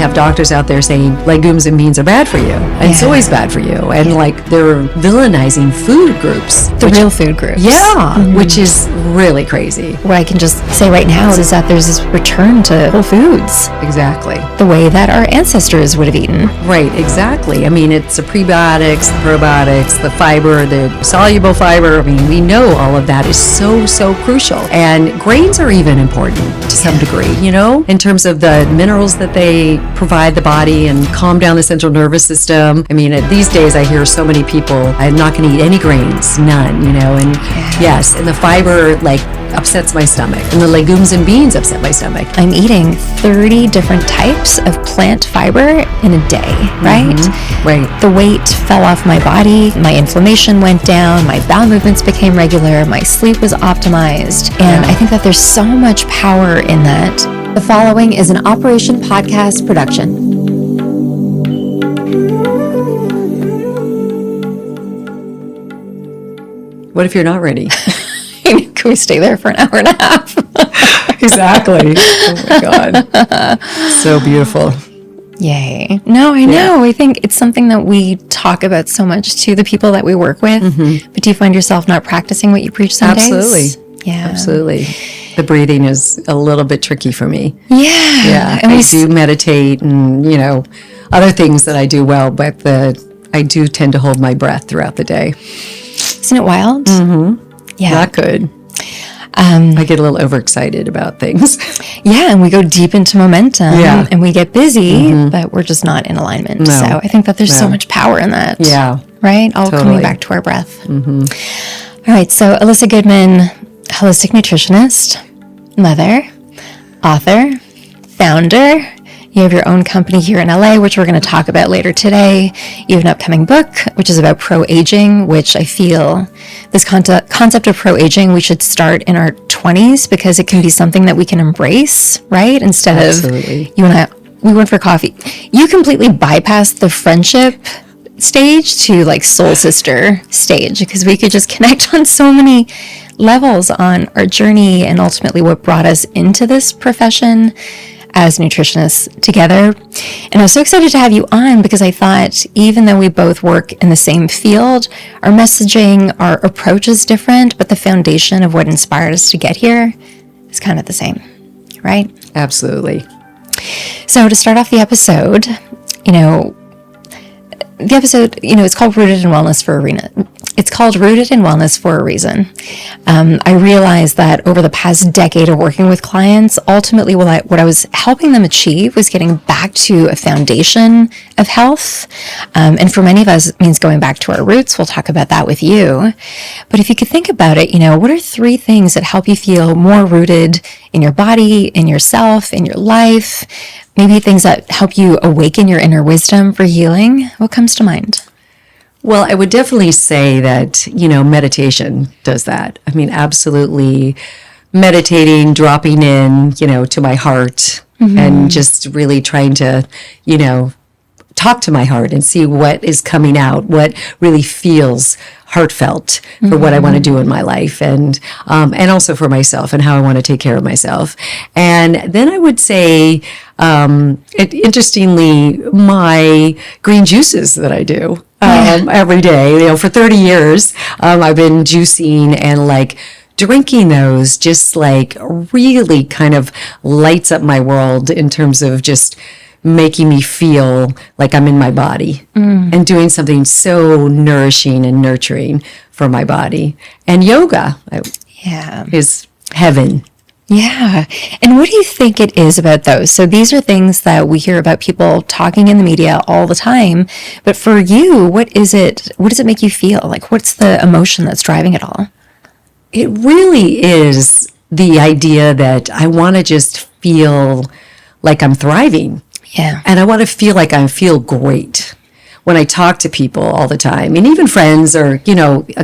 have doctors out there saying legumes and beans are bad for you, and soy's bad for you, and like they're villainizing food groups. Real food groups. Yeah, which is really crazy. What I can just say right now is that there's this return to whole foods. Exactly. The way that our ancestors would have eaten. Right, exactly. I mean, it's the prebiotics, the probiotics, the fiber, the soluble fiber. I mean, we know all of that is so crucial. And grains are even important to some degree, you know, in terms of the minerals that they provide the body and calm down the central nervous system. I mean, these days I hear so many people, I'm not going to eat any grains, none, you know, and yes, and the fiber like upsets my stomach, and the legumes and beans upset my stomach. I'm eating 30 different types of plant fiber in a day, right? Right. The weight fell off my body, my inflammation went down, my bowel movements became regular, my sleep was optimized, and I think that there's so much power in that. The following is an Operation Podcast production. What if you're not ready? Can we stay there for an hour and a half? Exactly. Oh my God. So beautiful. Yay. No, I know. I think it's something that we talk about so much to the people that we work with. But do you find yourself not practicing what you preach some days? Absolutely. Yeah. Absolutely. The breathing is a little bit tricky for me. Yeah. Yeah. And I do meditate and, you know, other things that I do well, but I do tend to hold my breath throughout the day. Isn't it wild? Yeah. Not good. I get a little overexcited about things. Yeah, and we go deep into momentum and we get busy, but we're just not in alignment. No. So I think that there's so much power in that. Yeah. Right? All coming back to our breath. All right, so Elissa Goodman, holistic nutritionist, mother, author, founder. You have your own company here in LA, which we're going to talk about later today. You have an upcoming book, which is about pro-aging, which I feel this concept of pro-aging, we should start in our 20s because it can be something that we can embrace, right? Instead of you and I, we went for coffee. You completely bypassed the friendship stage to like soul sister stage because we could just connect on so many levels on our journey and ultimately what brought us into this profession as nutritionists together. And I was so excited to have you on because I thought even though we both work in the same field, our messaging, our approach is different, but the foundation of what inspired us to get here is kind of the same, right? Absolutely. So to start off the episode, it's called Rooted in Wellness for a reason. It's called Rooted in Wellness for a reason. I realized that over the past decade of working with clients, ultimately what I was helping them achieve was getting back to a foundation of health. And for many of us, it means going back to our roots. We'll talk about that with you. But if you could think about it, what are 3 things that help you feel more rooted in your body, in yourself, in your life? Maybe things that help you awaken your inner wisdom for healing. What comes to mind? Well, I would definitely say that, meditation does that. I mean, absolutely meditating, dropping in, to my heart and just really trying to, talk to my heart and see what is coming out, what really feels heartfelt for what I want to do in my life and also for myself and how I want to take care of myself. And then I would say, interestingly, my green juices that I do every day, for 30 years, I've been juicing and drinking those just really kind of lights up my world in terms of just making me feel like I'm in my body and doing something so nourishing and nurturing for my body. And yoga is heaven. Yeah. And what do you think it is about those? So these are things that we hear about people talking in the media all the time. But for you, what does it make you feel? What's the emotion that's driving it all? It really is the idea that I want to just feel like I'm thriving. Yeah. And I want to feel like I feel great when I talk to people all the time, and even friends or,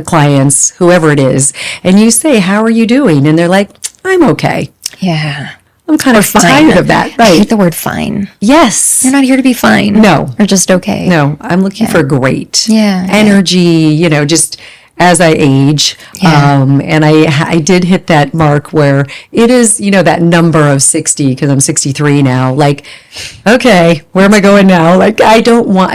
clients, whoever it is, and you say, how are you doing? And they're like, I'm okay. Yeah. I'm kind of tired of that. Right. I hate the word fine. Yes. You're not here to be fine. No. Or just okay. No, I'm looking for great energy, just as I age. And I did hit that mark where it is, that number of 60, because I'm 63 now. Like, okay, where am I going now? Like, I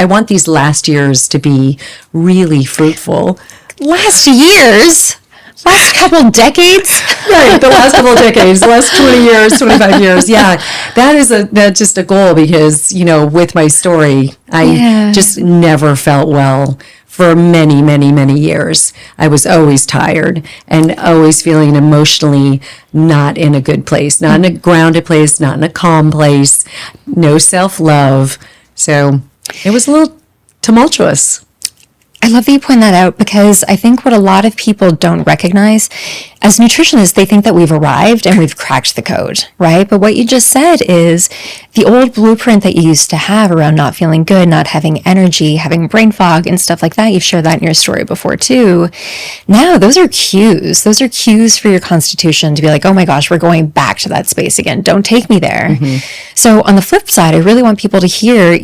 want these last years to be really fruitful. Last years? Last couple decades? Right, the last couple of decades, the last 20 years, 25 years. Yeah, that's just a goal because, with my story, I just never felt well for many, many, many years. I was always tired and always feeling emotionally not in a good place, not in a grounded place, not in a calm place, no self-love. So it was a little tumultuous. I love that you point that out because I think what a lot of people don't recognize, as nutritionists, they think that we've arrived and we've cracked the code, right? But what you just said is the old blueprint that you used to have around not feeling good, not having energy, having brain fog and stuff like that. You've shared that in your story before too. Now, those are cues. Those are cues for your constitution to be like, oh my gosh, we're going back to that space again. Don't take me there. Mm-hmm. So on the flip side, I really want people to hear,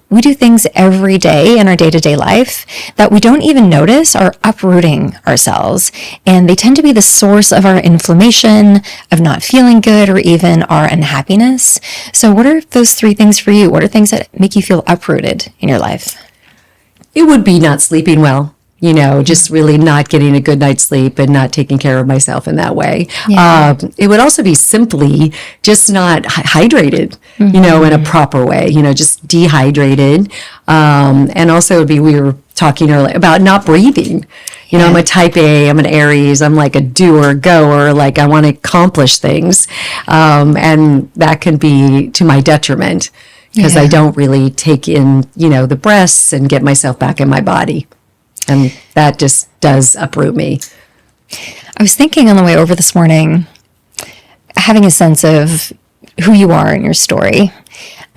we do things every day in our day-to-day life that we don't even notice are uprooting ourselves. And they tend to be the source of our inflammation, of not feeling good, or even our unhappiness. So what are those three things for you? What are things that make you feel uprooted in your life? It would be not sleeping well. Just really not getting a good night's sleep and not taking care of myself in that way. Yeah. It would also be simply just not hydrated, in a proper way, just dehydrated. And also it would be, we were talking earlier about not breathing. I'm a type A, I'm an Aries, I'm like a doer, goer, like I want to accomplish things. And that can be to my detriment because I don't really take in, the breaths and get myself back in my body. And that just does uproot me. I was thinking on the way over this morning, having a sense of who you are in your story.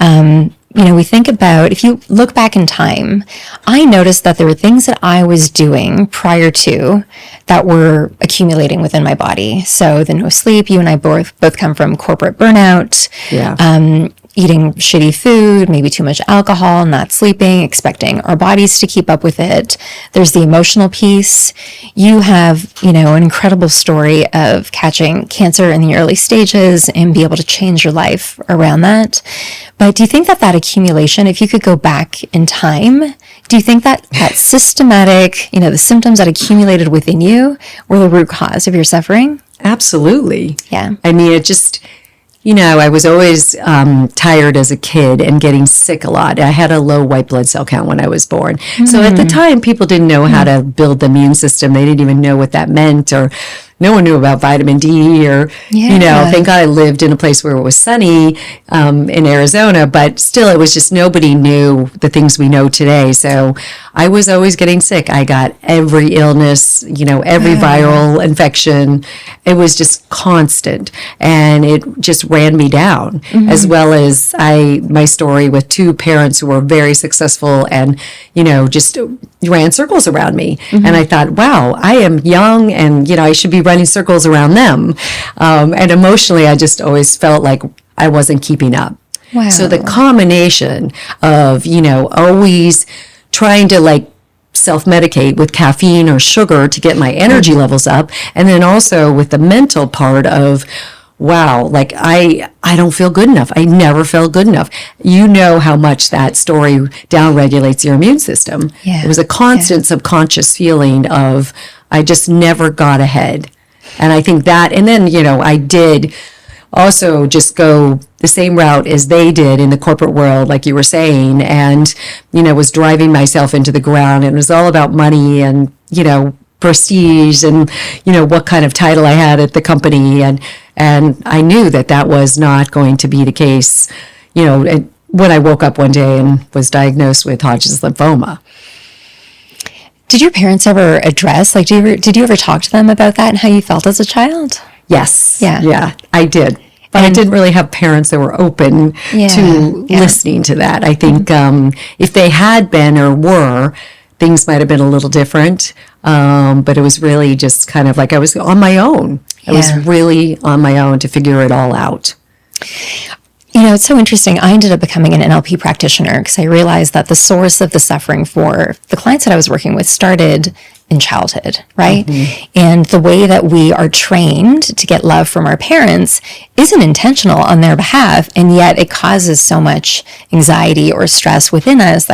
We think about, if you look back in time, I noticed that there were things that I was doing prior to that were accumulating within my body. So the no sleep, you and I both come from corporate burnout. Yeah. Eating shitty food, maybe too much alcohol, not sleeping, expecting our bodies to keep up with it. There's the emotional piece. You have, an incredible story of catching cancer in the early stages and be able to change your life around that. But do you think that accumulation, if you could go back in time, do you think that systematic, the symptoms that accumulated within you were the root cause of your suffering? Absolutely. Yeah. I mean, it just... I was always tired as a kid and getting sick a lot. I had a low white blood cell count when I was born. So at the time, people didn't know how to build the immune system. They didn't even know what that meant, or no one knew about vitamin D, or, thank God I lived in a place where it was sunny in Arizona, but still it was just nobody knew the things we know today. So I was always getting sick. I got every illness, every viral infection. It was just constant, and it just ran me down, as well as my story with two parents who were very successful and, just ran circles around me. And I thought, wow, I am young and, I should be running circles around them. And emotionally, I just always felt like I wasn't keeping up. Wow. So the combination of, always trying to self-medicate with caffeine or sugar to get my energy levels up. And then also with the mental part of, wow, I don't feel good enough. I never felt good enough. You know how much that story downregulates your immune system. Yeah. It was a constant subconscious feeling of, I just never got ahead. And I think that, and then, I did also just go the same route as they did in the corporate world, like you were saying, and, was driving myself into the ground. And it was all about money and, prestige and, what kind of title I had at the company. And I knew that was not going to be the case, when I woke up one day and was diagnosed with Hodgkin's lymphoma. Did your parents ever address, did you ever talk to them about that and how you felt as a child? Yes. Yeah, I did. But I didn't really have parents that were open to listening to that. I think if they had been or were, things might have been a little different. But it was really just kind of like I was on my own. I was really on my own to figure it all out. It's so interesting. I ended up becoming an NLP practitioner because I realized that the source of the suffering for the clients that I was working with started in childhood, right? And the way that we are trained to get love from our parents isn't intentional on their behalf, and yet it causes so much anxiety or stress within us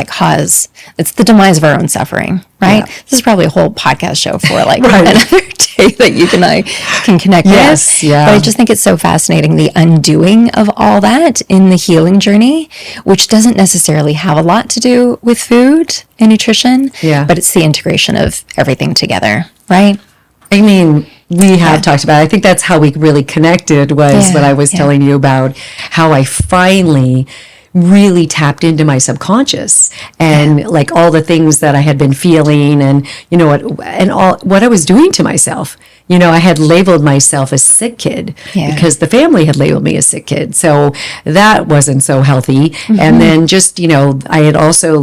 it's the demise of our own suffering, right? Yeah. This is probably a whole podcast show for like another day that you and I can connect with. Yeah. But I just think it's so fascinating, the undoing of all that in the healing journey, which doesn't necessarily have a lot to do with food and nutrition, but it's the integration of everything together, right? I mean, we have talked about it. I think that's how we really connected was what I was telling you about how I finally really tapped into my subconscious and like all the things that I had been feeling and, you know, what I was doing to myself. You know, I had labeled myself a sick kid because the family had labeled me a sick kid. So that wasn't so healthy. And then just, you know, I had also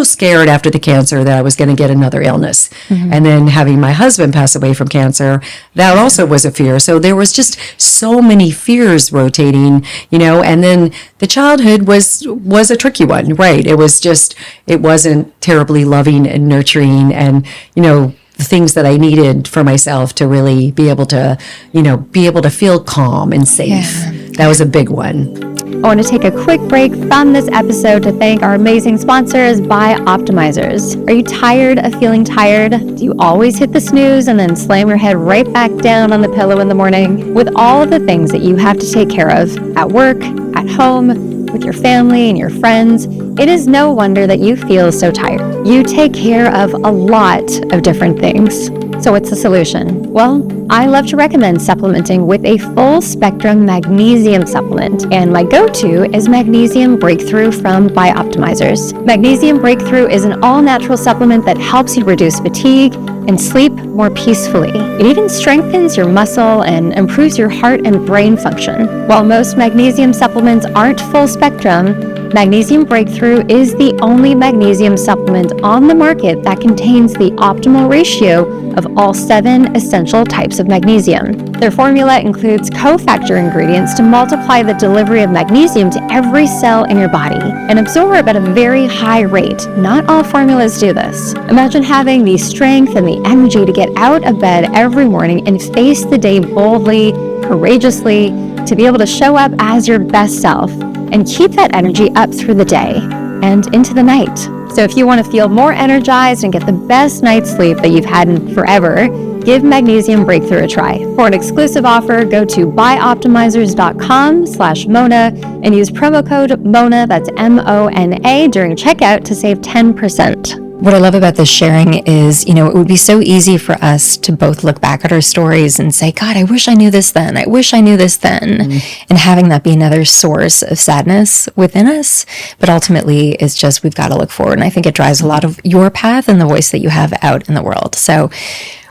scared after the cancer that I was going to get another illness. And then having my husband pass away from cancer, that also was a fear. So there was just so many fears rotating, you know, and then the childhood was a tricky one, right? It wasn't terribly loving and nurturing and, you know, the things that I needed for myself to really be able to, you know, feel calm and safe. That was a big one. I want to take a quick break from this episode to thank our amazing sponsors, Bioptimizers. Are you tired of feeling tired? Do you always hit the snooze and then slam your head right back down on the pillow in the morning? With all of the things that you have to take care of at work, at home, with your family and your friends, it is no wonder that you feel so tired. You take care of a lot of different things. So what's the solution? Well, I love to recommend supplementing with a full spectrum magnesium supplement. And my go-to is Magnesium Breakthrough from Bioptimizers. Magnesium Breakthrough is an all-natural supplement that helps you reduce fatigue and sleep more peacefully. It even strengthens your muscle and improves your heart and brain function. While most magnesium supplements aren't full spectrum, Magnesium Breakthrough is the only magnesium supplement on the market that contains the optimal ratio of all 7 essential types of magnesium. Their formula includes cofactor ingredients to multiply the delivery of magnesium to every cell in your body and absorb at a very high rate. Not all formulas do this. Imagine having the strength and the energy to get out of bed every morning and face the day boldly, courageously, to be able to show up as your best self and keep that energy up through the day and into the night. So if you want to feel more energized and get the best night's sleep that you've had in forever, give Magnesium Breakthrough a try. For an exclusive offer, go to bioptimizers.com/Mona and use promo code MONA, that's MONA, during checkout to save 10%. What I love about this sharing is, you know, it would be so easy for us to both look back at our stories and say, God, I wish I knew this then. I wish I knew this then. And having that be another source of sadness within us. But ultimately, it's just we've got to look forward. And I think it drives a lot of your path and the voice that you have out in the world. So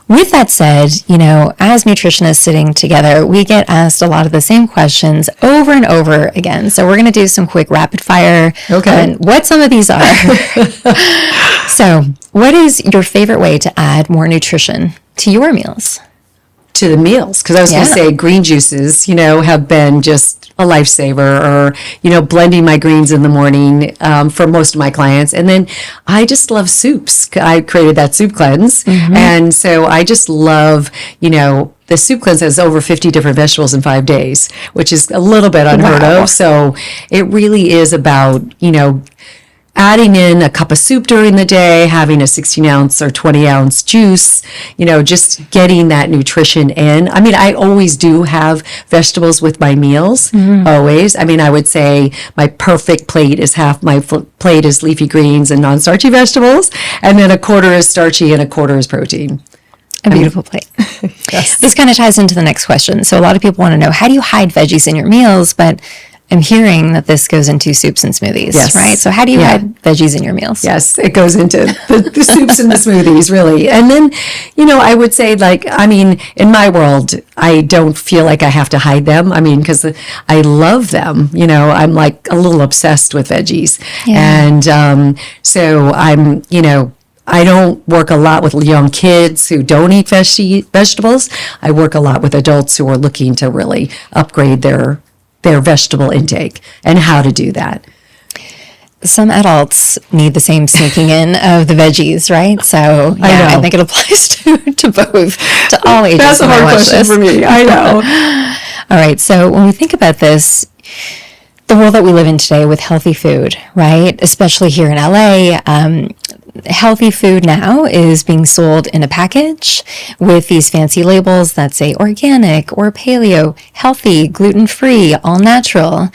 with that said, you know, as nutritionists sitting together, we get asked a lot of the same questions over and over again. So we're going to do some quick rapid fire on what some of these are. So what is your favorite way to add more nutrition to your meals? To the meals, because I was going to say green juices, you know, have been just a lifesaver, or, you know, blending my greens in the morning for most of my clients. And then I just love soups. I created that soup cleanse. And so I just love, you know, the soup cleanse has over 50 different vegetables in 5 days, which is a little bit unheard of. So it really is about, you know, adding in a cup of soup during the day, having a 16-ounce or 20-ounce juice, you know, just getting that nutrition in. I mean, I always do have vegetables with my meals, always. I mean, I would say my perfect plate is half my plate is leafy greens and non-starchy vegetables, and then a quarter is starchy and a quarter is protein. A beautiful plate. Yes. This kind of ties into the next question. So a lot of people want to know, how do you hide veggies in your meals? But I'm hearing that this goes into soups and smoothies, right? So how do you hide veggies in your meals? Yes, it goes into the soups and the smoothies, really. And then, you know, I would say, like, I mean, in my world, I don't feel like I have to hide them. I mean, because I love them. You know, I'm like a little obsessed with veggies. And so I'm, you know, I don't work a lot with young kids who don't eat vegetables. I work a lot with adults who are looking to really upgrade their vegetable intake and how to do that. some adults need the same sneaking in of the veggies, right? So yeah, I think it applies to both, to all ages. That's a hard question for me. I know. All right. So when we think about this, the world that we live in today with healthy food, right? Especially here in LA, healthy food now is being sold in a package with these fancy labels that say organic or paleo, healthy, gluten-free, all natural.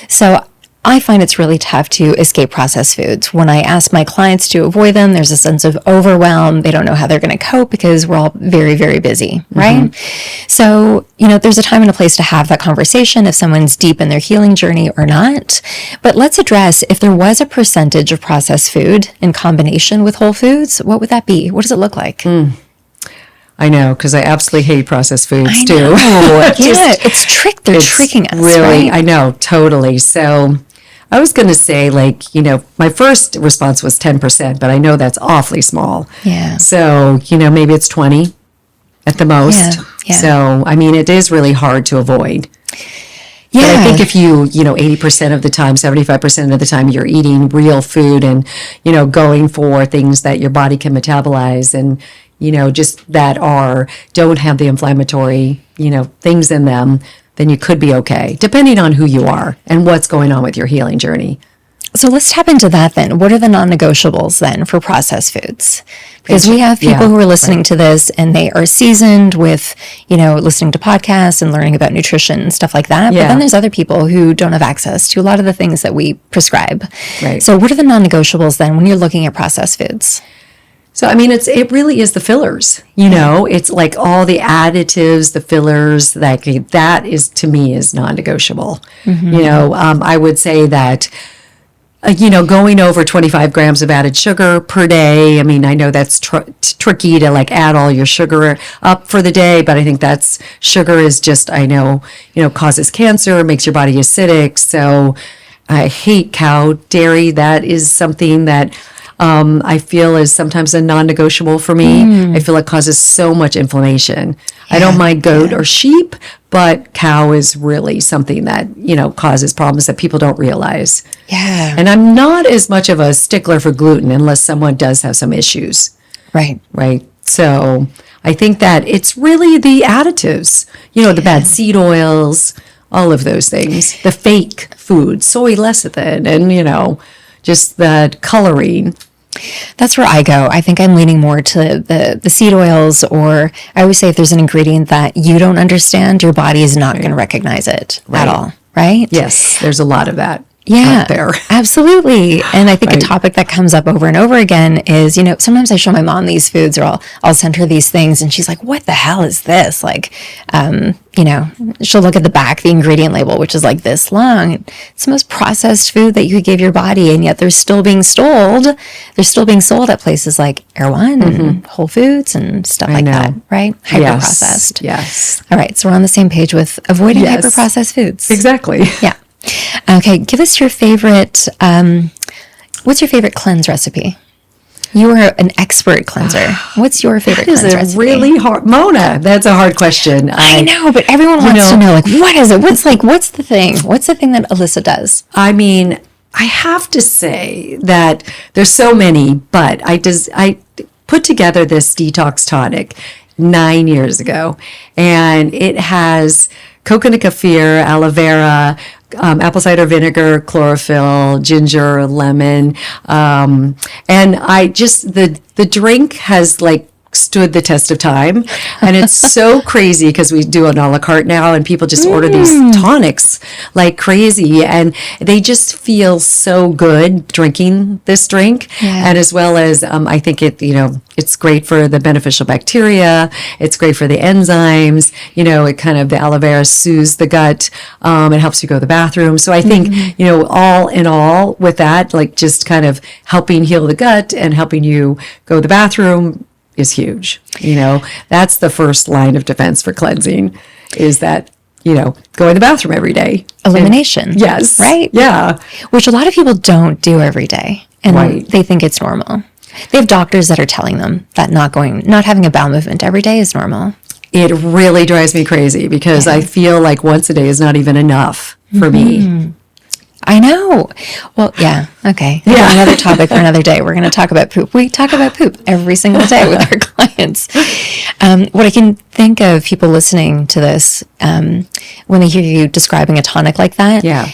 So I find it's really tough to escape processed foods. When I ask my clients to avoid them, there's a sense of overwhelm. They don't know how they're going to cope because we're all very, very busy, right? So, there's a time and a place to have that conversation if someone's deep in their healing journey or not. But let's address if there was a percentage of processed food in combination with whole foods, what would that be? What does it look like? I know, because I absolutely hate processed foods too. Yeah, it's they're tricking us, really, right? I know, totally. So I was going to say, my first response was 10%, but I know that's awfully small. Yeah. So, maybe it's 20 at the most. Yeah. So, it is really hard to avoid. Yeah. But I think if you, 80% of the time, 75% of the time, you're eating real food and, going for things that your body can metabolize and, just that don't have the inflammatory, things in them, then you could be okay, depending on who you are and what's going on with your healing journey. So let's tap into that then. What are the non-negotiables then for processed foods? Because we have people who are listening to this and they are seasoned with, listening to podcasts and learning about nutrition and stuff like that. Yeah. But then there's other people who don't have access to a lot of the things that we prescribe. Right. So what are the non-negotiables then when you're looking at processed foods? So, it really is the fillers, it's like all the additives, the fillers, that is, to me, is non-negotiable. I would say that, going over 25 grams of added sugar per day. I know that's tricky to add all your sugar up for the day, but I think sugar is just, causes cancer, makes your body acidic. So I hate cow dairy. That is something that I feel is sometimes a non-negotiable for me. I feel it causes so much inflammation. I don't mind goat or sheep, but cow is really something that, causes problems that people don't realize. Yeah. And I'm not as much of a stickler for gluten unless someone does have some issues. Right. Right. So I think that it's really the additives, the bad seed oils, all of those things, the fake food, soy lecithin, and, just the coloring. That's where I go. I think I'm leaning more to the seed oils, or I always say if there's an ingredient that you don't understand, your body is not going to recognize it at all, right? Yes, there's a lot of that out there. Absolutely. And I think a topic that comes up over and over again is, sometimes I show my mom these foods or I'll send her these things and she's like, what the hell is this? She'll look at the back, the ingredient label, which is like this long. It's the most processed food that you could give your body. And yet they're still being sold. They're still being sold at places like Erewhon and Whole Foods and stuff like that, right? Hyper-processed. Yes. All right. So we're on the same page with avoiding hyper-processed foods. Exactly. Yeah. Okay, give us your favorite, what's your favorite cleanse recipe? You are an expert cleanser. What's your favorite cleanse recipe? It's really hard. Mona, that's a hard question. I know, but everyone wants to know, what is it? What's the thing? What's the thing that Elissa does? I have to say that there's so many, but I put together this detox tonic 9 years ago, and it has coconut kefir, aloe vera, apple cider vinegar, chlorophyll, ginger, lemon, and the drink has stood the test of time, and it's so crazy because we do an a la carte now and people just order these tonics like crazy, and they just feel so good drinking this drink. And as well as I think it's great for the beneficial bacteria, it's great for the enzymes, it kind of, the aloe vera soothes the gut, it helps you go to the bathroom. So I think all in all with that, just kind of helping heal the gut and helping you go to the bathroom is huge. That's the first line of defense for cleansing, is that, go to the bathroom every day. Elimination. Yes. Right? Yeah. Which a lot of people don't do every day. And they think it's normal. They have doctors that are telling them that not having a bowel movement every day is normal. It really drives me crazy because I feel like once a day is not even enough for me. I know. Well, yeah. Okay. Yeah. Another topic for another day. We're going to talk about poop. We talk about poop every single day with our clients. What I can think of people listening to this, when they hear you describing a tonic like that. Yeah.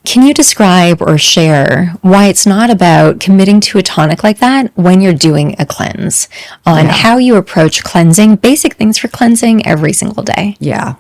Can you describe or share why it's not about committing to a tonic like that when you're doing a cleanse, on how you approach cleansing, basic things for cleansing every single day? Yeah.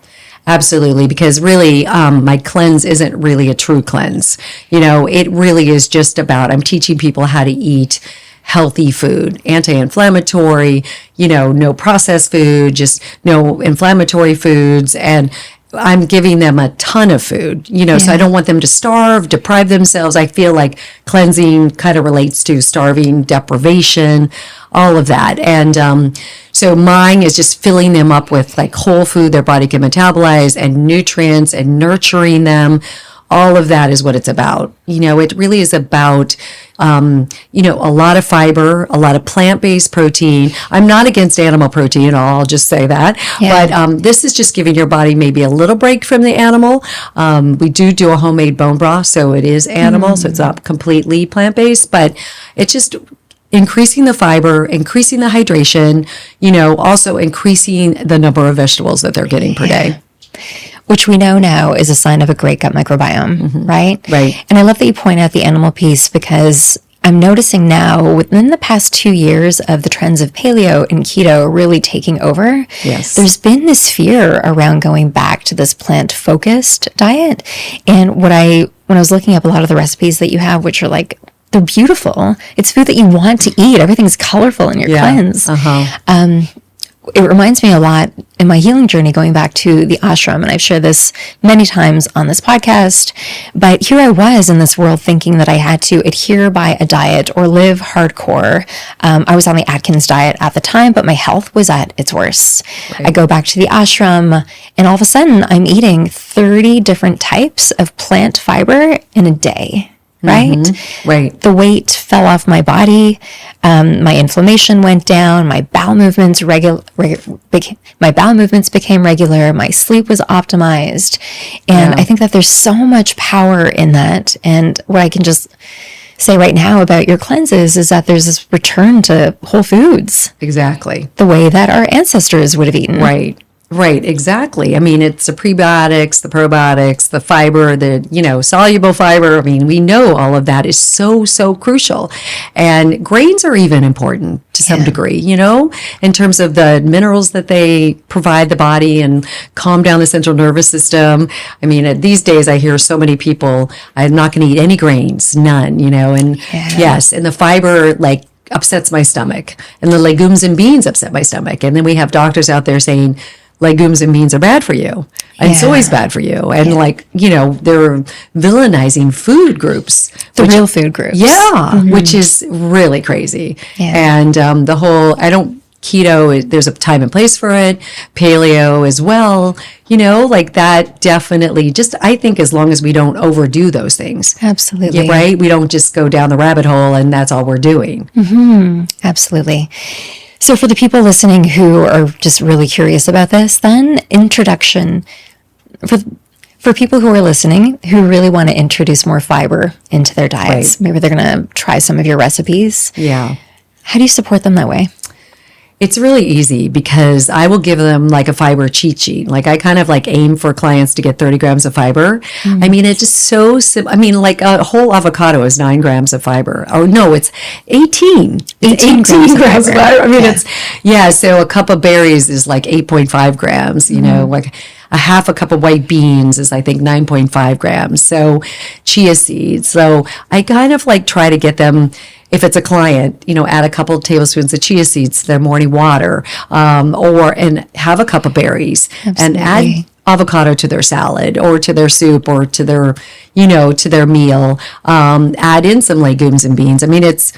Absolutely, because really, my cleanse isn't really a true cleanse. It really is just about, I'm teaching people how to eat healthy food, anti-inflammatory, no processed food, just no inflammatory foods. And I'm giving them a ton of food, so I don't want them to starve, deprive themselves. I feel like cleansing kind of relates to starving, deprivation, all of that. And so mine is just filling them up with like whole food their body can metabolize and nutrients and nurturing them. All of that is what it's about. It really is about, a lot of fiber, a lot of plant-based protein. I'm not against animal protein at all, I'll just say that. Yeah. But this is just giving your body maybe a little break from the animal. We do a homemade bone broth, so it is animal, so it's not completely plant-based, but it's just increasing the fiber, increasing the hydration, also increasing the number of vegetables that they're getting per day. Which we know now is a sign of a great gut microbiome, right? Right. And I love that you point out the animal piece, because I'm noticing now within the past 2 years of the trends of paleo and keto really taking over, there's been this fear around going back to this plant-focused diet. And when I was looking up a lot of the recipes that you have, which are like, they're beautiful. It's food that you want to eat. Everything's colorful in your cleanse. It reminds me a lot in my healing journey going back to the ashram, and I've shared this many times on this podcast, but here I was in this world thinking that I had to adhere by a diet or live hardcore. I was on the Atkins diet at the time, but my health was at its worst. Right. I go back to the ashram, and all of a sudden I'm eating 30 different types of plant fiber in a day. Right? Right. The weight fell off my body. My inflammation went down. My bowel movements became regular. My sleep was optimized. And I think that there's so much power in that. And what I can just say right now about your cleanses is that there's this return to whole foods. Exactly. The way that our ancestors would have eaten. Right, exactly. I mean, it's the prebiotics, the probiotics, the fiber, the, soluble fiber. I mean, we know all of that is so, so crucial. And grains are even important to some degree, in terms of the minerals that they provide the body and calm down the central nervous system. I mean, these days I hear so many people, I'm not going to eat any grains, none, and yes, and the fiber, like, upsets my stomach, and the legumes and beans upset my stomach. And then we have doctors out there saying, legumes and beans are bad for you, and soy's bad for you, and they're villainizing food groups, real food groups, which is really crazy. And the whole keto, there's a time and place for it, paleo as well, that definitely, just I think as long as we don't overdo those things. Absolutely. Right? We don't just go down the rabbit hole and that's all we're doing. Absolutely. So for the people listening who are just really curious about this, then introduction, for people who are listening who really want to introduce more fiber into their diets, maybe they're going to try some of your recipes. Yeah. How do you support them that way? It's really easy because I will give them like a fiber cheat sheet. Like I kind of like aim for clients to get 30 grams of fiber. I mean, it's just so simple. I mean, like a whole avocado is 9 grams of fiber. Oh no, it's 18. 18 grams of fiber. I mean, so a cup of berries is like 8.5 grams, like a half a cup of white beans is, I think, 9.5 grams. So chia seeds. So I kind of like try to get them, if it's a client, add a couple of tablespoons of chia seeds to their morning water, and have a cup of berries. Absolutely. And add avocado to their salad or to their soup or to their, to their meal. Add in some legumes and beans. I mean, it's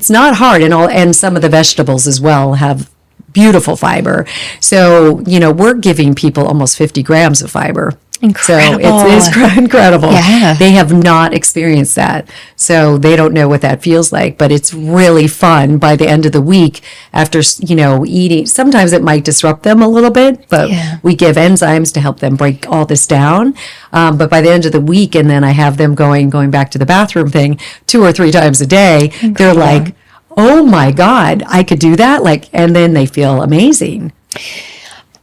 not hard, and some of the vegetables as well have beautiful fiber. So, we're giving people almost 50 grams of fiber Incredible. So it is incredible. Yeah. They have not experienced that. So they don't know what that feels like, but it's really fun by the end of the week after, eating. Sometimes it might disrupt them a little bit, but we give enzymes to help them break all this down. But by the end of the week, and then I have them going back to the bathroom thing 2 or 3 times a day, they're like, oh my God, I could do that. And then they feel amazing.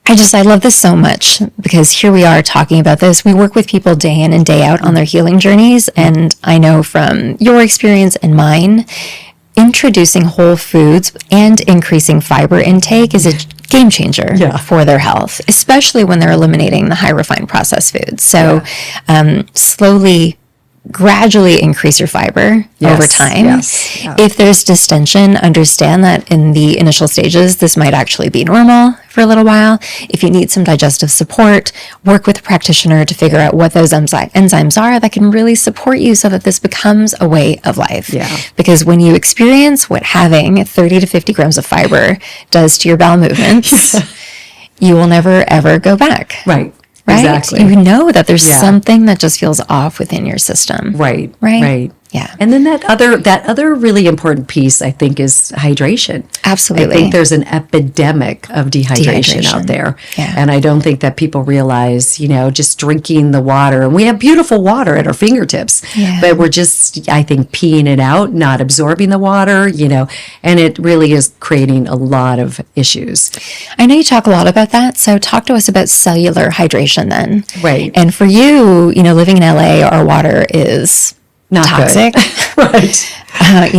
I love this so much because here we are talking about this. We work with people day in and day out on their healing journeys. And I know from your experience and mine, introducing whole foods and increasing fiber intake is a game changer for their health, especially when they're eliminating the high refined processed foods. So gradually increase your fiber over time. Yes. Yeah. If there's distension, understand that in the initial stages, this might actually be normal for a little while. If you need some digestive support, work with a practitioner to figure out what those enzymes are that can really support you so that this becomes a way of life. Yeah. Because when you experience what having 30 to 50 grams of fiber does to your bowel movements, you will never, ever go back. Right. Right? Exactly. You know that there's something that just feels off within your system. Right. Yeah. And then that other really important piece, I think, is hydration. Absolutely. I think there's an epidemic of dehydration out there. Yeah. And I don't think that people realize, just drinking the water. And we have beautiful water at our fingertips, but we're just, I think, peeing it out, not absorbing the water, and it really is creating a lot of issues. I know you talk a lot about that. So talk to us about cellular hydration then. Right. And for you, living in LA, our water is not toxic. Right. I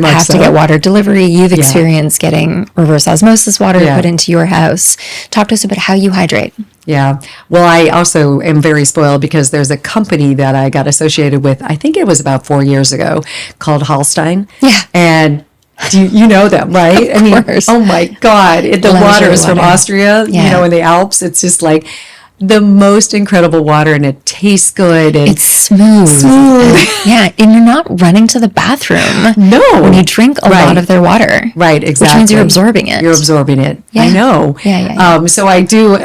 have to get water delivery. You've experienced getting reverse osmosis water put into your house. Talk to us about how you hydrate. Yeah. Well, I also am very spoiled because there's a company that I got associated with, I think it was about 4 years ago, called Holstein. Yeah. And you know them, right? Of course. Oh my God. The water is from Austria, in the Alps. It's just like the most incredible water, and it tastes good. And it's smooth. Yeah, and you're not running to the bathroom. No. When you drink a lot of their water. Right, exactly. Which means you're absorbing it. You're absorbing it. Yeah. I know. Yeah. So I do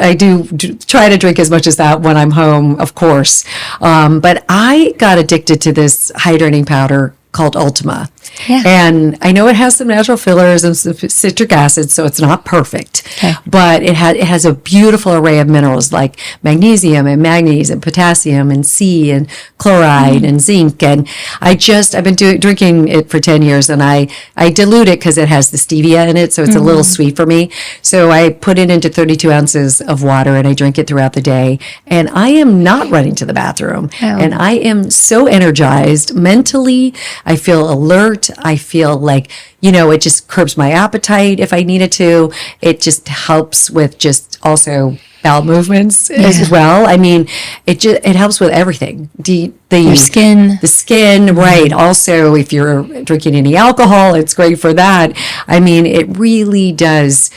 try to drink as much as that when I'm home, of course. But I got addicted to this hydrating powder called Ultima. Yeah. And I know it has some natural fillers and some citric acid, so it's not perfect. Okay. But it has a beautiful array of minerals like magnesium and manganese and potassium and C and chloride and zinc. And I've been drinking it for 10 years, and I dilute it because it has the stevia in it, so it's a little sweet for me. So I put it into 32 ounces of water, and I drink it throughout the day. And I am not running to the bathroom. Oh. And I am so energized mentally. I feel alert. I feel like, it just curbs my appetite if I needed to. It just helps with just also bowel movements as well. I mean, it helps with everything. Your skin. The skin, right. Also, if you're drinking any alcohol, it's great for that. I mean, it really does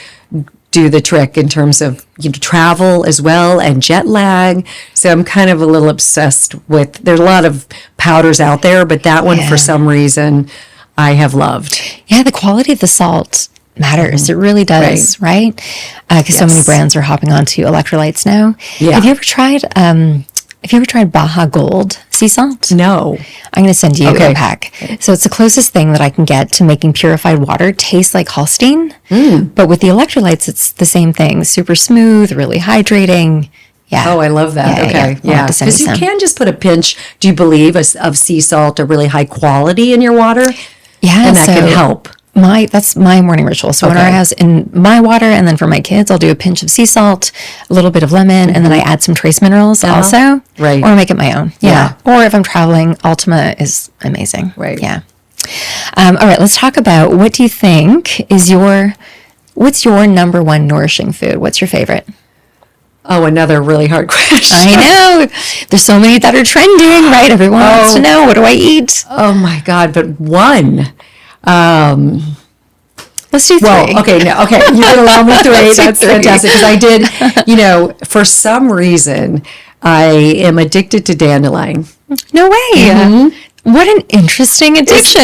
do the trick in terms of travel as well and jet lag. So I'm kind of a little obsessed with, there's a lot of powders out there, but that one for some reason I have loved. Yeah, the quality of the salt matters. It really does, right? Because so many brands are hopping onto electrolytes now. Yeah. Have you ever tried Baja Gold sea salt? No. I'm going to send you a pack. So it's the closest thing that I can get to making purified water taste like Holstein. But with the electrolytes, it's the same thing. Super smooth, really hydrating. Yeah. Oh, I love that. Okay. Yeah. Because you can just put a pinch, do you believe, of sea salt, a really high quality in your water? Yeah. And that can help. That's my morning ritual. So when I has in my water, and then for my kids, I'll do a pinch of sea salt, a little bit of lemon, and then I add some trace minerals also. Right. Or make it my own. Yeah. Or if I'm traveling, Ultima is amazing. Right. Yeah. All right. Let's talk about, what do you think what's your number one nourishing food? What's your favorite? Oh, another really hard question. I know. There's so many that are trending, right? Everyone wants to know, what do I eat? Oh my God. But one. Let's do three. Well, okay, no, okay. You can allow me three. That's fantastic. Because I did, for some reason, I am addicted to dandelion. No way. What an interesting addiction.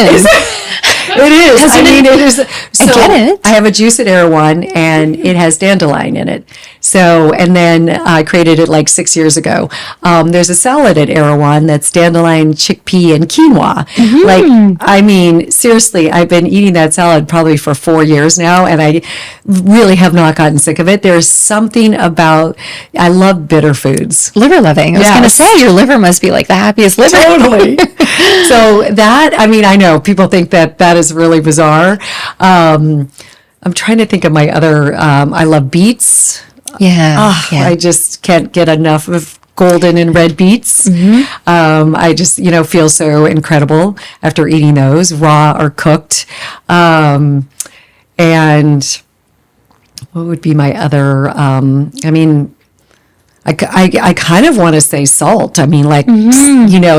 It is. I mean, it is. So I get it. I have a juice at Erewhon, and it has dandelion in it. So, and then I created it like 6 years ago. There's a salad at Erewhon that's dandelion, chickpea, and quinoa. Like, I mean, seriously, I've been eating that salad probably for 4 years now, and I really have not gotten sick of it. There's something about, I love bitter foods. Liver loving. I was going to Yes. say, your liver must be like the happiest liver. Totally. So that, I mean, I know people think that that is really bizarre. I'm trying to think of my other, I love beets. Yeah. I just can't get enough of golden and red beets. I just, feel so incredible after eating those, raw or cooked. And what would be my other, I kind of want to say salt. I mean, like,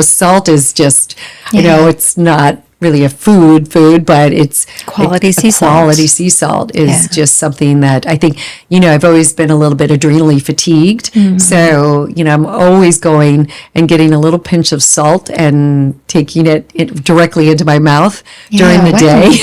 salt is just, it's not really a food, but it's Quality sea salt. Quality sea salt is just something that I think, I've always been a little bit adrenally fatigued. So, I'm always going and getting a little pinch of salt and taking it directly into my mouth during the wow. day.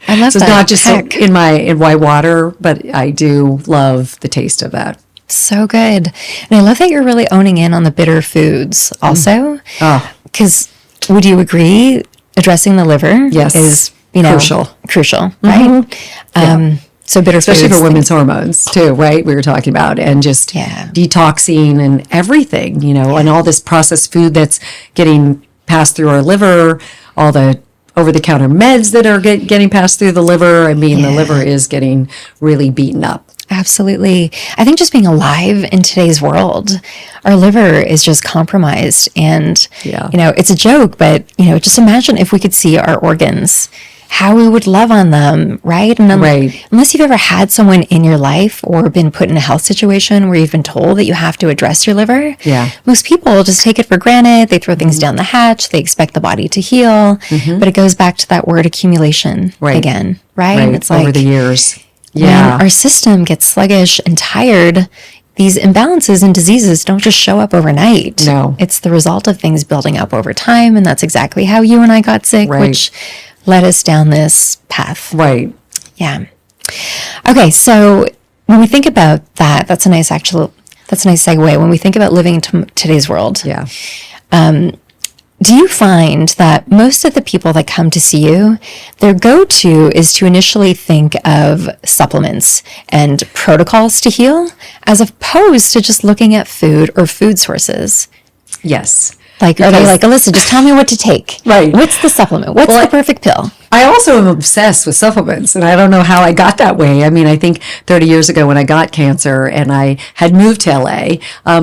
I love So that. it's not just Heck. in my water, but I do love the taste of that. So good. And I love that you're really owning in on the bitter foods also. Oh. Because would you agree addressing the liver Yes. is, crucial, right? So bitter Especially foods. for women's hormones too, right? We were talking about, and just detoxing and everything, and all this processed food that's getting passed through our liver, all the over-the-counter meds that are getting passed through the liver. I mean, the liver is getting really beaten up. Absolutely. I think just being alive in today's world, our liver is just compromised. And, it's a joke, but, just imagine if we could see our organs, how we would love on them, right? And unless you've ever had someone in your life or been put in a health situation where you've been told that you have to address your liver, most people just take it for granted. They throw things down the hatch. They expect the body to heal. But it goes back to that word accumulation again, right? And it's like over the years. when our system gets sluggish and tired, these imbalances and diseases don't just show up overnight. No. It's the result of things building up over time. And that's exactly how you and I got sick, which led us down this path. Right. Yeah. Okay. So when we think about that, that's a nice segue. When we think about living in today's world, do you find that most of the people that come to see you, their go-to is to initially think of supplements and protocols to heal, as opposed to just looking at food or food sources? Yes. Like, are they like, Elissa, just tell me what to take? Right. What's the supplement? What's the perfect pill? I also am obsessed with supplements, and I don't know how I got that way. I mean, I think 30 years ago when I got cancer and I had moved to LA,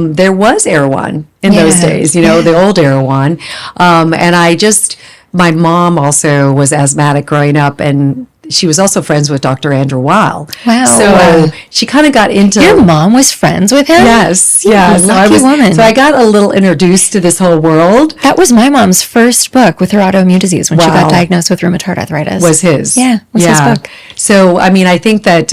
there was Erewhon in those days, the old Erewhon. And my mom also was asthmatic growing up, and she was also friends with Dr. Andrew Weil. Wow. So she kind of got into... Your mom was friends with him? Yes. Lucky woman. So I got a little introduced to this whole world. That was my mom's first book with her autoimmune disease when she got diagnosed with rheumatoid arthritis. Was his. Yeah, was his book. So, I mean, I think that,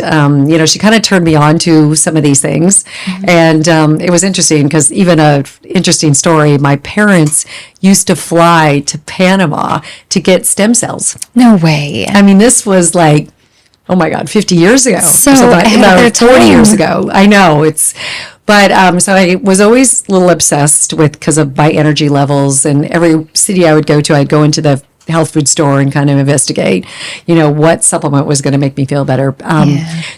she kind of turned me on to some of these things. And it was interesting because even a interesting story, my parents used to fly to Panama to get stem cells. No way. I mean, this was like, oh my God, 50 years ago. So about 40 years ago. I know but so I was always a little obsessed because of my energy levels, and every city I would go to, I'd go into the health food store and kind of investigate, what supplement was going to make me feel better.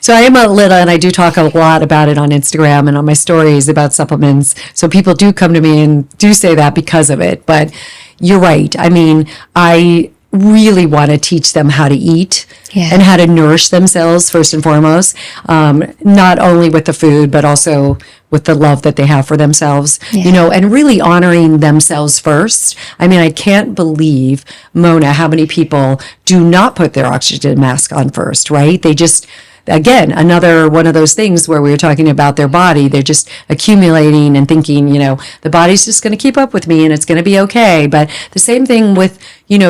So I am a little, and I do talk a lot about it on Instagram and on my stories about supplements. So people do come to me and do say that because of it. But you're right. I mean, I really want to teach them how to eat and how to nourish themselves first and foremost, not only with the food, but also with the love that they have for themselves, and really honoring themselves first. I mean, I can't believe, Mona, how many people do not put their oxygen mask on first, right? They just, again, another one of those things where we were talking about their body, they're just accumulating and thinking, the body's just going to keep up with me and it's going to be okay. But the same thing with,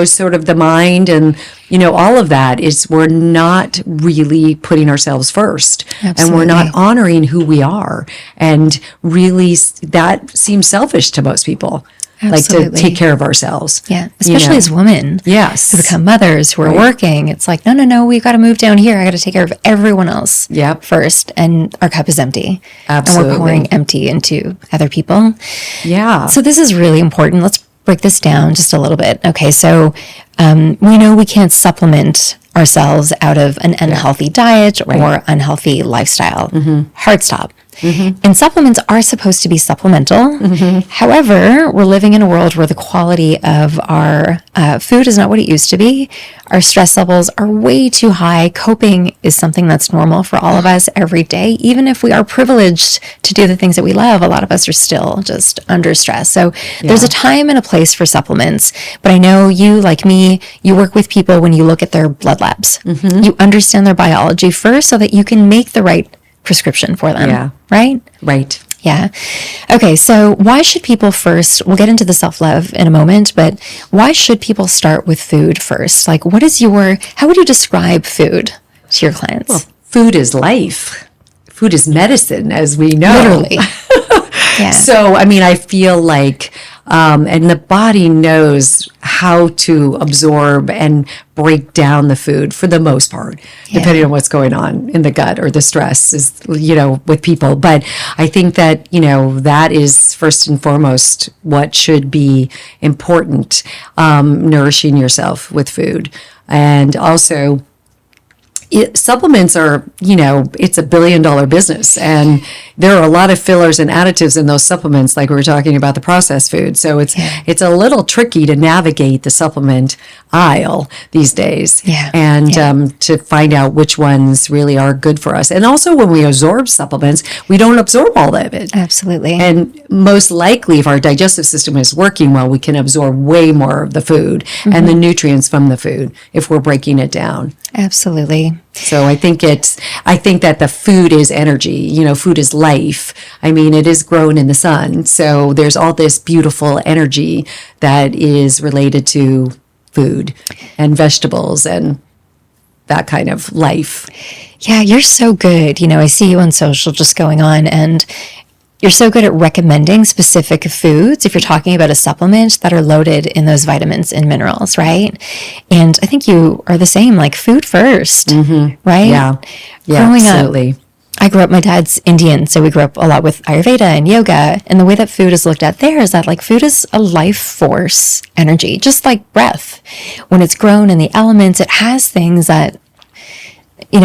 sort of the mind and, all of that is we're not really putting ourselves first. Absolutely. And we're not honoring who we are. And really that seems selfish to most people. like to Absolutely. take care of ourselves. Yeah, especially as women. Yes. Who become mothers, who are working. It's like, no, we've got to move down here. I got to take care of everyone else first. And our cup is empty. Absolutely. And we're pouring empty into other people. Yeah. So this is really important. Let's break this down just a little bit. Okay, so we know we can't supplement ourselves out of an unhealthy diet or unhealthy lifestyle. Hard stop. And supplements are supposed to be supplemental. However, we're living in a world where the quality of our food is not what it used to be. Our stress levels are way too high. Coping is something that's normal for all of us every day. Even if we are privileged to do the things that we love, a lot of us are still just under stress. So there's a time and a place for supplements. But I know you, like me, you work with people when you look at their blood labs. You understand their biology first so that you can make the right prescription for them. Yeah. Right? Right. Yeah. Okay. So why should people first, we'll get into the self-love in a moment, but why should people start with food first? Like how would you describe food to your clients? Well, food is life. Food is medicine, as we know. Literally. Yeah. So, I mean, I feel like, and the body knows how to absorb and break down the food for the most part, depending on what's going on in the gut or the stress is, with people. But I think that, that is first and foremost what should be important, nourishing yourself with food. And also, supplements are, it's $1 billion business, and there are a lot of fillers and additives in those supplements, like we were talking about the processed food. So it's a little tricky to navigate the supplement aisle these days, and to find out which ones really are good for us. And also, when we absorb supplements, we don't absorb all of it. Absolutely. And most likely, if our digestive system is working well, we can absorb way more of the food and the nutrients from the food if we're breaking it down. Absolutely. So I think that the food is energy, food is life. I mean, it is grown in the sun. So there's all this beautiful energy that is related to food and vegetables and that kind of life. Yeah, you're so good. I see you on social just going on, and you're so good at recommending specific foods if you're talking about a supplement that are loaded in those vitamins and minerals, right? And I think you are the same, like food first, right? Yeah, Growing absolutely. up, I grew up, my dad's Indian, so we grew up a lot with Ayurveda and yoga. And the way that food is looked at there is that like food is a life force energy, just like breath. When it's grown in the elements, it has things that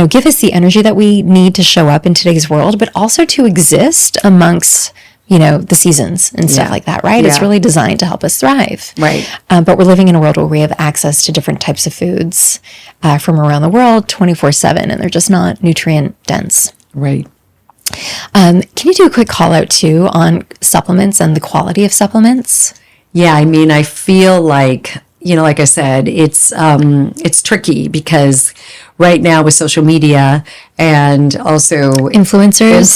give us the energy that we need to show up in today's world, but also to exist amongst, the seasons and stuff like that, right? Yeah. It's really designed to help us thrive. Right. But we're living in a world where we have access to different types of foods from around the world 24/7, and they're just not nutrient dense. Right. Can you do a quick call out too on supplements and the quality of supplements? Yeah, I mean, I feel like, like I said, it's tricky because right now with social media and also influencers,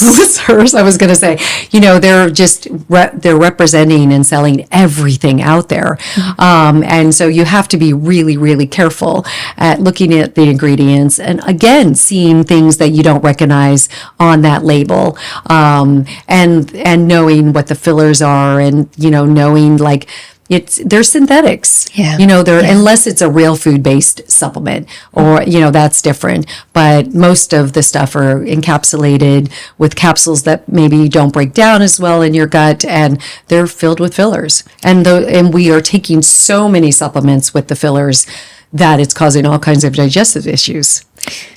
I was going to say, they're just, they're representing and selling everything out there. And so you have to be really, really careful at looking at the ingredients and again, seeing things that you don't recognize on that label, and knowing what the fillers are and, knowing like, they're synthetics, unless it's a real food-based supplement or, that's different. But most of the stuff are encapsulated with capsules that maybe don't break down as well in your gut, and they're filled with fillers. And we are taking so many supplements with the fillers that it's causing all kinds of digestive issues.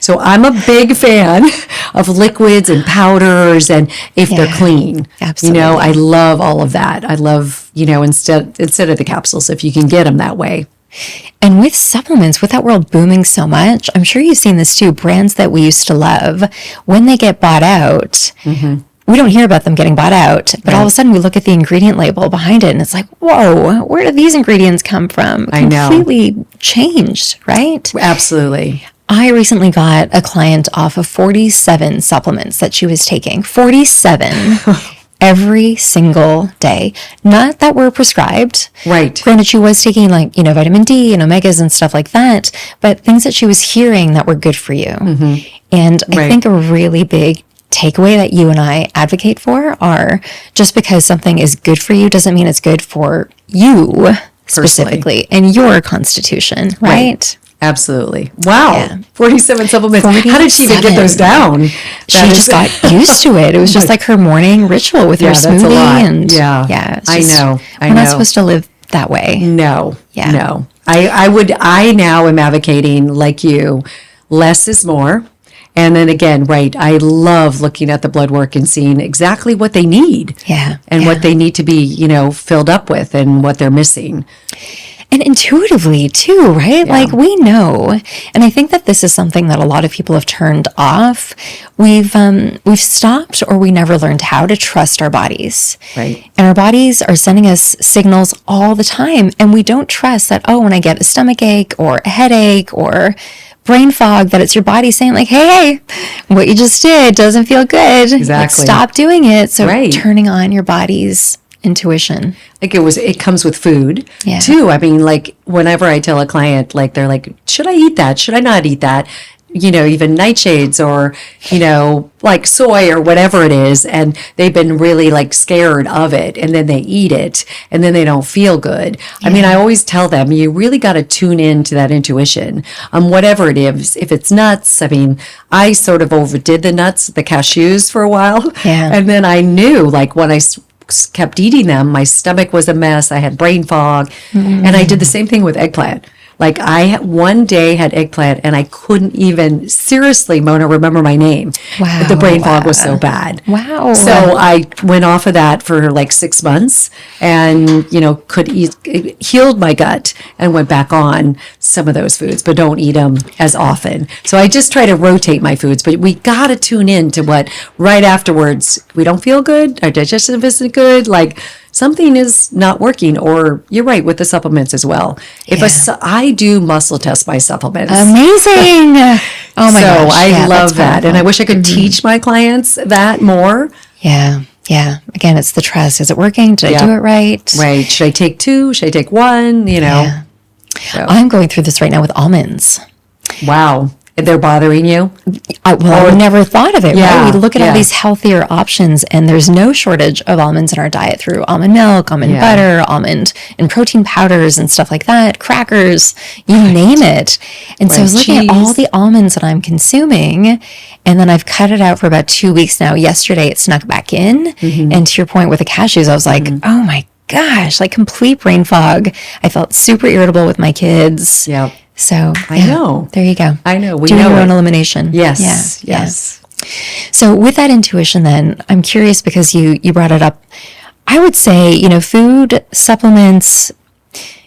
So I'm a big fan of liquids and powders, and if they're clean, absolutely. I love all of that. I love, instead of the capsules, if you can get them that way. And with supplements, with that world booming so much, I'm sure you've seen this too, brands that we used to love, when they get bought out, we don't hear about them getting bought out, but all of a sudden we look at the ingredient label behind it and it's like, whoa, where did these ingredients come from? I know. Completely changed, right? Absolutely. I recently got a client off of 47 supplements that she was taking. 47 every single day. Not that were prescribed. Right. Granted, she was taking like, vitamin D and omegas and stuff like that, but things that she was hearing that were good for you. And I think a really big takeaway that you and I advocate for are just because something is good for you doesn't mean it's good for you specifically and your constitution, right? Absolutely. Wow. Yeah. 47 supplements. How did she even get those down? She just got used to it. It was just like her morning ritual with her that's a smoothie. lot. And Yeah. it's I just- know. We're not supposed to live that way. No. Yeah. No. I now am advocating, like you, less is more. And then again, right, I love looking at the blood work and seeing exactly what they need. Yeah. And yeah. what they need to be, filled up with and what they're missing. And intuitively too, right? Yeah. Like we know, and I think that this is something that a lot of people have turned off. We've stopped, or we never learned how to trust our bodies. Right. And our bodies are sending us signals all the time, and we don't trust that. Oh, when I get a stomach ache or a headache or brain fog, that it's your body saying like, hey, what you just did doesn't feel good. Like, Exactly. stop doing it. So Right. turning on your body's intuition. Like it comes with food Yeah. too. I mean, like whenever I tell a client, like they're like, should I eat that? Should I not eat that? Even nightshades or, like soy or whatever it is. And they've been really like scared of it. And then they eat it and then they don't feel good. I mean, I always tell them, you really got to tune in to that intuition. Whatever it is, if it's nuts, I mean, I sort of overdid the nuts, the cashews for a while. Yeah. And then I knew like when I kept eating them, my stomach was a mess. I had brain fog. And I did the same thing with eggplant. Like I one day had eggplant and I couldn't even seriously, Mona, remember my name. Wow. The brain fog was so bad. Wow. So I went off of that for like 6 months and, could eat, it healed my gut and went back on some of those foods, but don't eat them as often. So I just try to rotate my foods, but we got to tune in to what right afterwards, we don't feel good. Our digestion isn't good. Like something is not working, or you're right with the supplements as well. I do muscle test my supplements. Amazing. Oh my gosh. I Yeah, love that's that. And I powerful. wish I could teach my clients that more. Yeah. Yeah. Again, it's the trust. Is it working? Did I Yeah. do it right? Right. Should I take 2? Should I take 1? Yeah. So. I'm going through this right now with almonds. Wow. They're bothering you? I never thought of it, Yeah, right? We look at all yeah. these healthier options, and there's no shortage of almonds in our diet through almond milk, almond Yeah. butter, almond and protein powders and stuff like that, crackers, you name it. And so I was looking at all cheese. the almonds that I'm consuming, and then I've cut it out for about 2 weeks now. Yesterday, it snuck back in. Mm-hmm. And to your point with the cashews, I was like, oh my gosh, like complete brain fog. I felt super irritable with my kids. Yeah. So I know. There you go. I know. We Do know your it. own elimination. Yes. Yeah. Yes. So with that intuition, then I'm curious because you brought it up. I would say, food, supplements,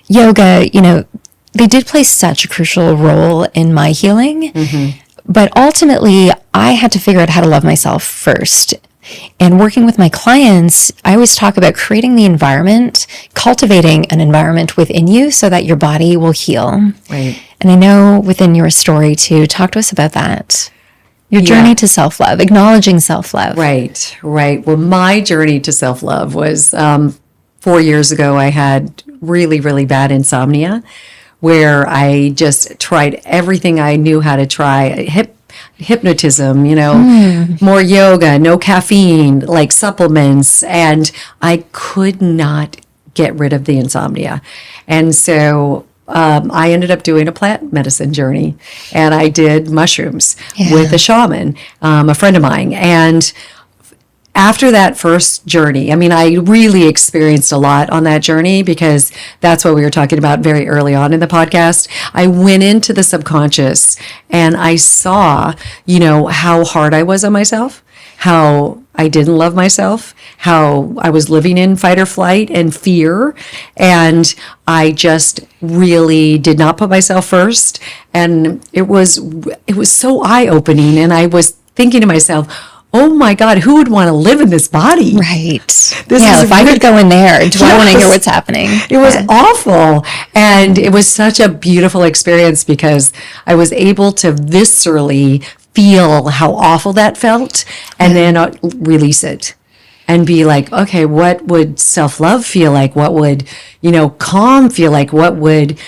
yoga, they did play such a crucial role in my healing. Mm-hmm. But ultimately, I had to figure out how to love myself first. And working with my clients, I always talk about creating the environment, cultivating an environment within you so that your body will heal. Right. And I know within your story too, talk to us about that. Your journey to self-love, acknowledging self-love. Right. Right. Well, my journey to self-love was 4 years ago. I had really, really bad insomnia where I just tried everything I knew how to try. Hypnotism, more yoga, no caffeine, like supplements. And I could not get rid of the insomnia. And so I ended up doing a plant medicine journey, and I did mushrooms with a shaman, a friend of mine. And after that first journey, I mean, I really experienced a lot on that journey because that's what we were talking about very early on in the podcast. I went into the subconscious and I saw, how hard I was on myself, how I didn't love myself, how I was living in fight or flight and fear. And I just really did not put myself first. And it was so eye-opening. And I was thinking to myself, oh my God, who would want to live in this body? Right. If I could go in there, do I want to hear what's happening? It was awful. And it was such a beautiful experience because I was able to viscerally feel how awful that felt and then release it and be like, okay, what would self-love feel like? What would, calm feel like? What would,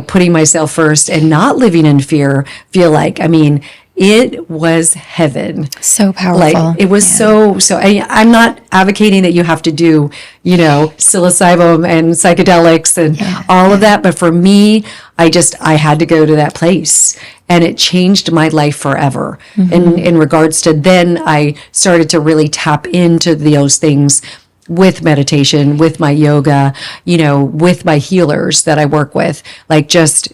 putting myself first and not living in fear feel like? I mean, it was heaven. So powerful. Like, it was I'm not advocating that you have to do, psilocybin and psychedelics and all of that. But for me, I had to go to that place, and it changed my life forever. In regards to, then I started to really tap into those things with meditation, with my yoga, with my healers that I work with. Like, just,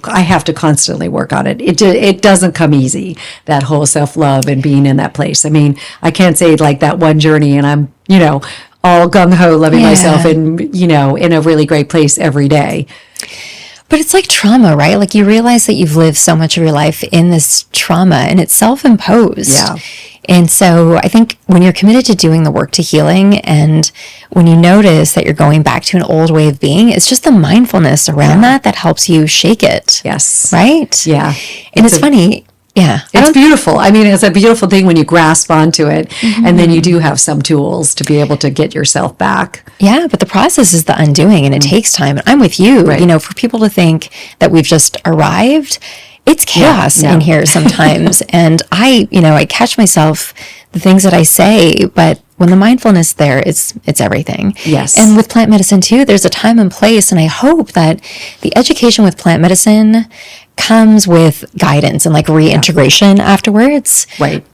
I have to constantly work on it. It doesn't come easy, that whole self-love and being in that place. I mean, I can't say like that one journey and I'm, all gung-ho loving myself and, in a really great place every day. But it's like trauma, right? Like, you realize that you've lived so much of your life in this trauma, and it's self-imposed. Yeah. And so I think when you're committed to doing the work to healing, and when you notice that you're going back to an old way of being, it's just the mindfulness around that helps you shake it. Yes. Right? Yeah. And it's funny. Yeah. It's beautiful. I mean, it's a beautiful thing when you grasp onto it, and then you do have some tools to be able to get yourself back. Yeah, but the process is the undoing, and it takes time. And I'm with you. Right. For people to think that we've just arrived, it's chaos in here sometimes. And I catch myself, the things that I say, but when the mindfulness there, it's everything. Yes. And with plant medicine too, there's a time and place. And I hope that the education with plant medicine comes with guidance and like reintegration afterwards. Right.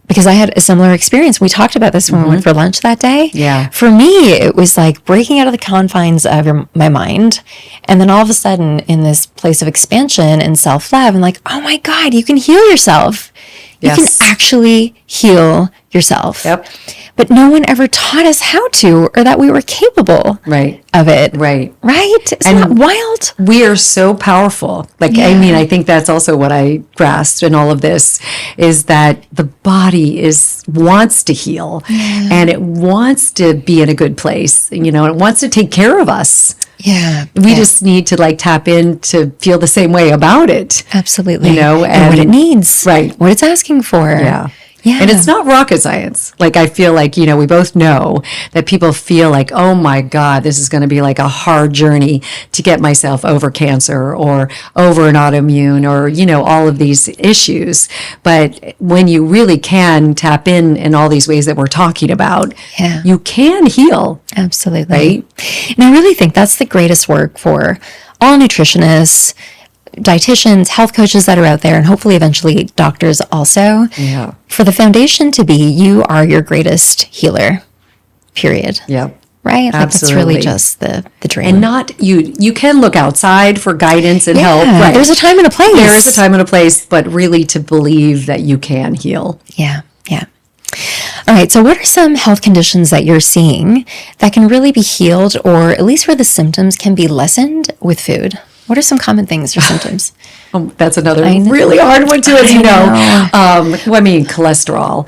Because I had a similar experience. We talked about this when we went for lunch that day. Yeah. For me, it was like breaking out of the confines of my mind. And then all of a sudden, in this place of expansion and self-love, and like, oh my God, you can heal yourself. You can actually heal yourself. Yep. But no one ever taught us how to, or that we were capable of it. Right. Right? Isn't that wild? We are so powerful. Like, I mean, I think that's also what I grasped in all of this, is that the body wants to heal, and it wants to be in a good place. It wants to take care of us. Yeah. We just need to like tap in to feel the same way about it. Absolutely. And what it needs. Right. What it's asking for. Yeah. Yeah. And it's not rocket science. Like, I feel like, we both know that people feel like, oh my God, this is going to be like a hard journey to get myself over cancer or over an autoimmune or, all of these issues. But when you really can tap in all these ways that we're talking about, you can heal. Absolutely. Right? And I really think that's the greatest work for all nutritionists, dietitians, health coaches that are out there, and hopefully eventually doctors also. Yeah. For the foundation to be, you are your greatest healer, period. Yeah. Right? Like, that's Absolutely. really just the dream. And not you can look outside for guidance and help. Right. There's a time and a place. There is a time and a place, but really to believe that you can heal. Yeah. All right. So what are some health conditions that you're seeing that can really be healed, or at least where the symptoms can be lessened with food? What are some common things or symptoms? That's another really hard one too, as you know. Cholesterol,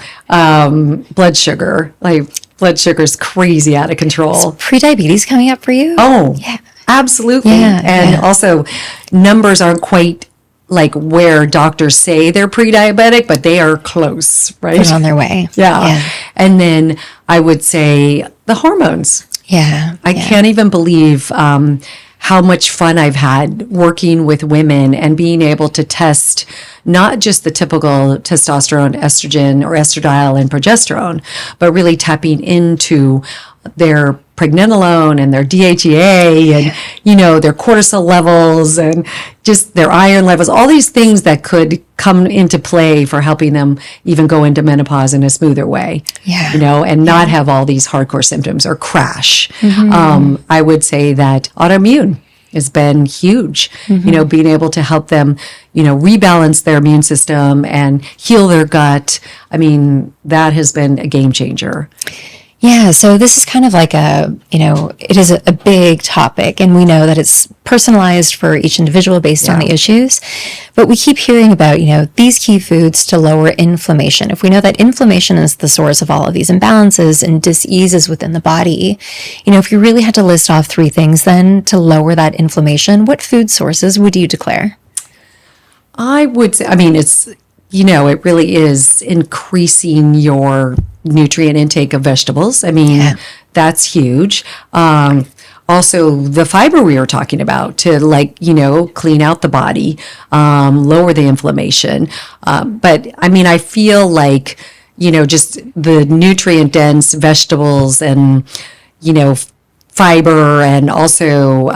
blood sugar. Like, blood sugar's crazy out of control. Pre-diabetes coming up for you? Oh, yeah. Absolutely. Yeah, and also, numbers aren't quite like where doctors say they're pre-diabetic, but they are close, right? They're on their way. Yeah. And then I would say the hormones. Yeah. I can't even believe how much fun I've had working with women and being able to test not just the typical testosterone, estrogen, or estradiol and progesterone, but really tapping into their pregnenolone and their DHEA and, their cortisol levels and just their iron levels, all these things that could come into play for helping them even go into menopause in a smoother way, and not have all these hardcore symptoms or crash. I would say that autoimmune has been huge, being able to help them, rebalance their immune system and heal their gut. I mean, that has been a game changer. Yeah, so this is kind of like it is a big topic, and we know that it's personalized for each individual based on the issues, but we keep hearing about, these key foods to lower inflammation. If we know that inflammation is the source of all of these imbalances and diseases within the body, if you really had to list off 3 things then to lower that inflammation, what food sources would you declare? I would say, it's, it really is increasing your nutrient intake of vegetables. That's huge. also the fiber we were talking about to clean out the body, lower the inflammation. But I mean, I feel like, just the nutrient dense vegetables and, fiber, and also,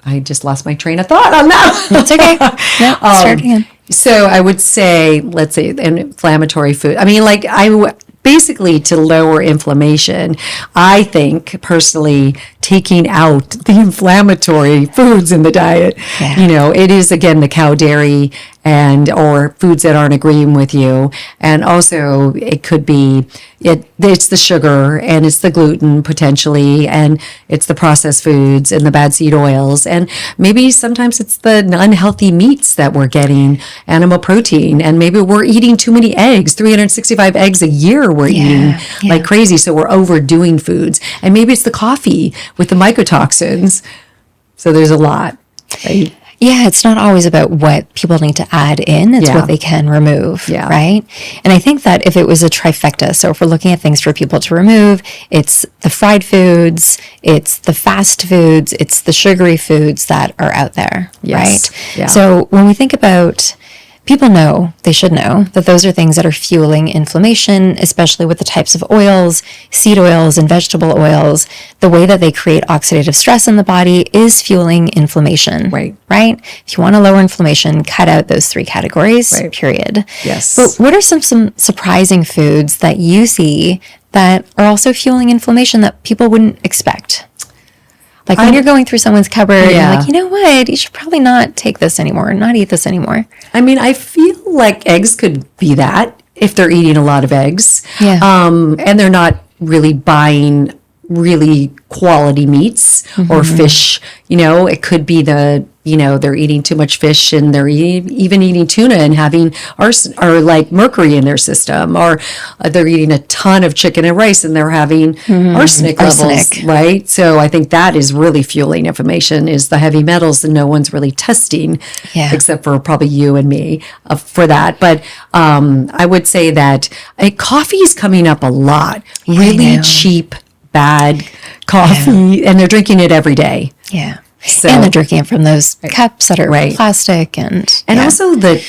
I just lost my train of thought on that. That's okay. Yeah, start again. So I would say, let's say, an inflammatory food. I mean, basically to lower inflammation, I think personally taking out the inflammatory foods in the diet. Yeah. It is, again, the cow dairy or foods that aren't agreeing with you. And also it could be, it's the sugar and it's the gluten potentially, and it's the processed foods and the bad seed oils. And maybe sometimes it's the unhealthy meats that we're getting, animal protein, and maybe we're eating too many eggs, 365 eggs a year we're eating like crazy. So we're overdoing foods. And maybe it's the coffee with the mycotoxins. So there's a lot, right? Yeah, it's not always about what people need to add in. It's what they can remove, right? And I think that if it was a trifecta, so if we're looking at things for people to remove, it's the fried foods, it's the fast foods, it's the sugary foods that are out there, right? Yeah. So when we think about, people know, they should know, that those are things that are fueling inflammation, especially with the types of oils, seed oils and vegetable oils. The way that they create oxidative stress in the body is fueling inflammation. Right. If you want to lower inflammation, cut out those three categories, period. Yes. But what are some surprising foods that you see that are also fueling inflammation that people wouldn't expect? Like when you're going through someone's cupboard, you're like, you know what? You should probably not take this anymore, not eat this anymore. I mean, I feel like eggs could be that if they're eating a lot of eggs. Yeah. And they're not really buying really quality meats or fish. It could be they're eating too much fish, and they're even eating tuna and having mercury in their system, or they're eating a ton of chicken and rice and they're having arsenic levels, right? So I think that is really fueling inflammation, is the heavy metals, and no one's really testing except for probably you and me for that. But I would say that coffee is coming up a lot, really cheap, bad coffee, and they're drinking it every day. Yeah. So, and they're drinking it from those cups that are plastic, and also the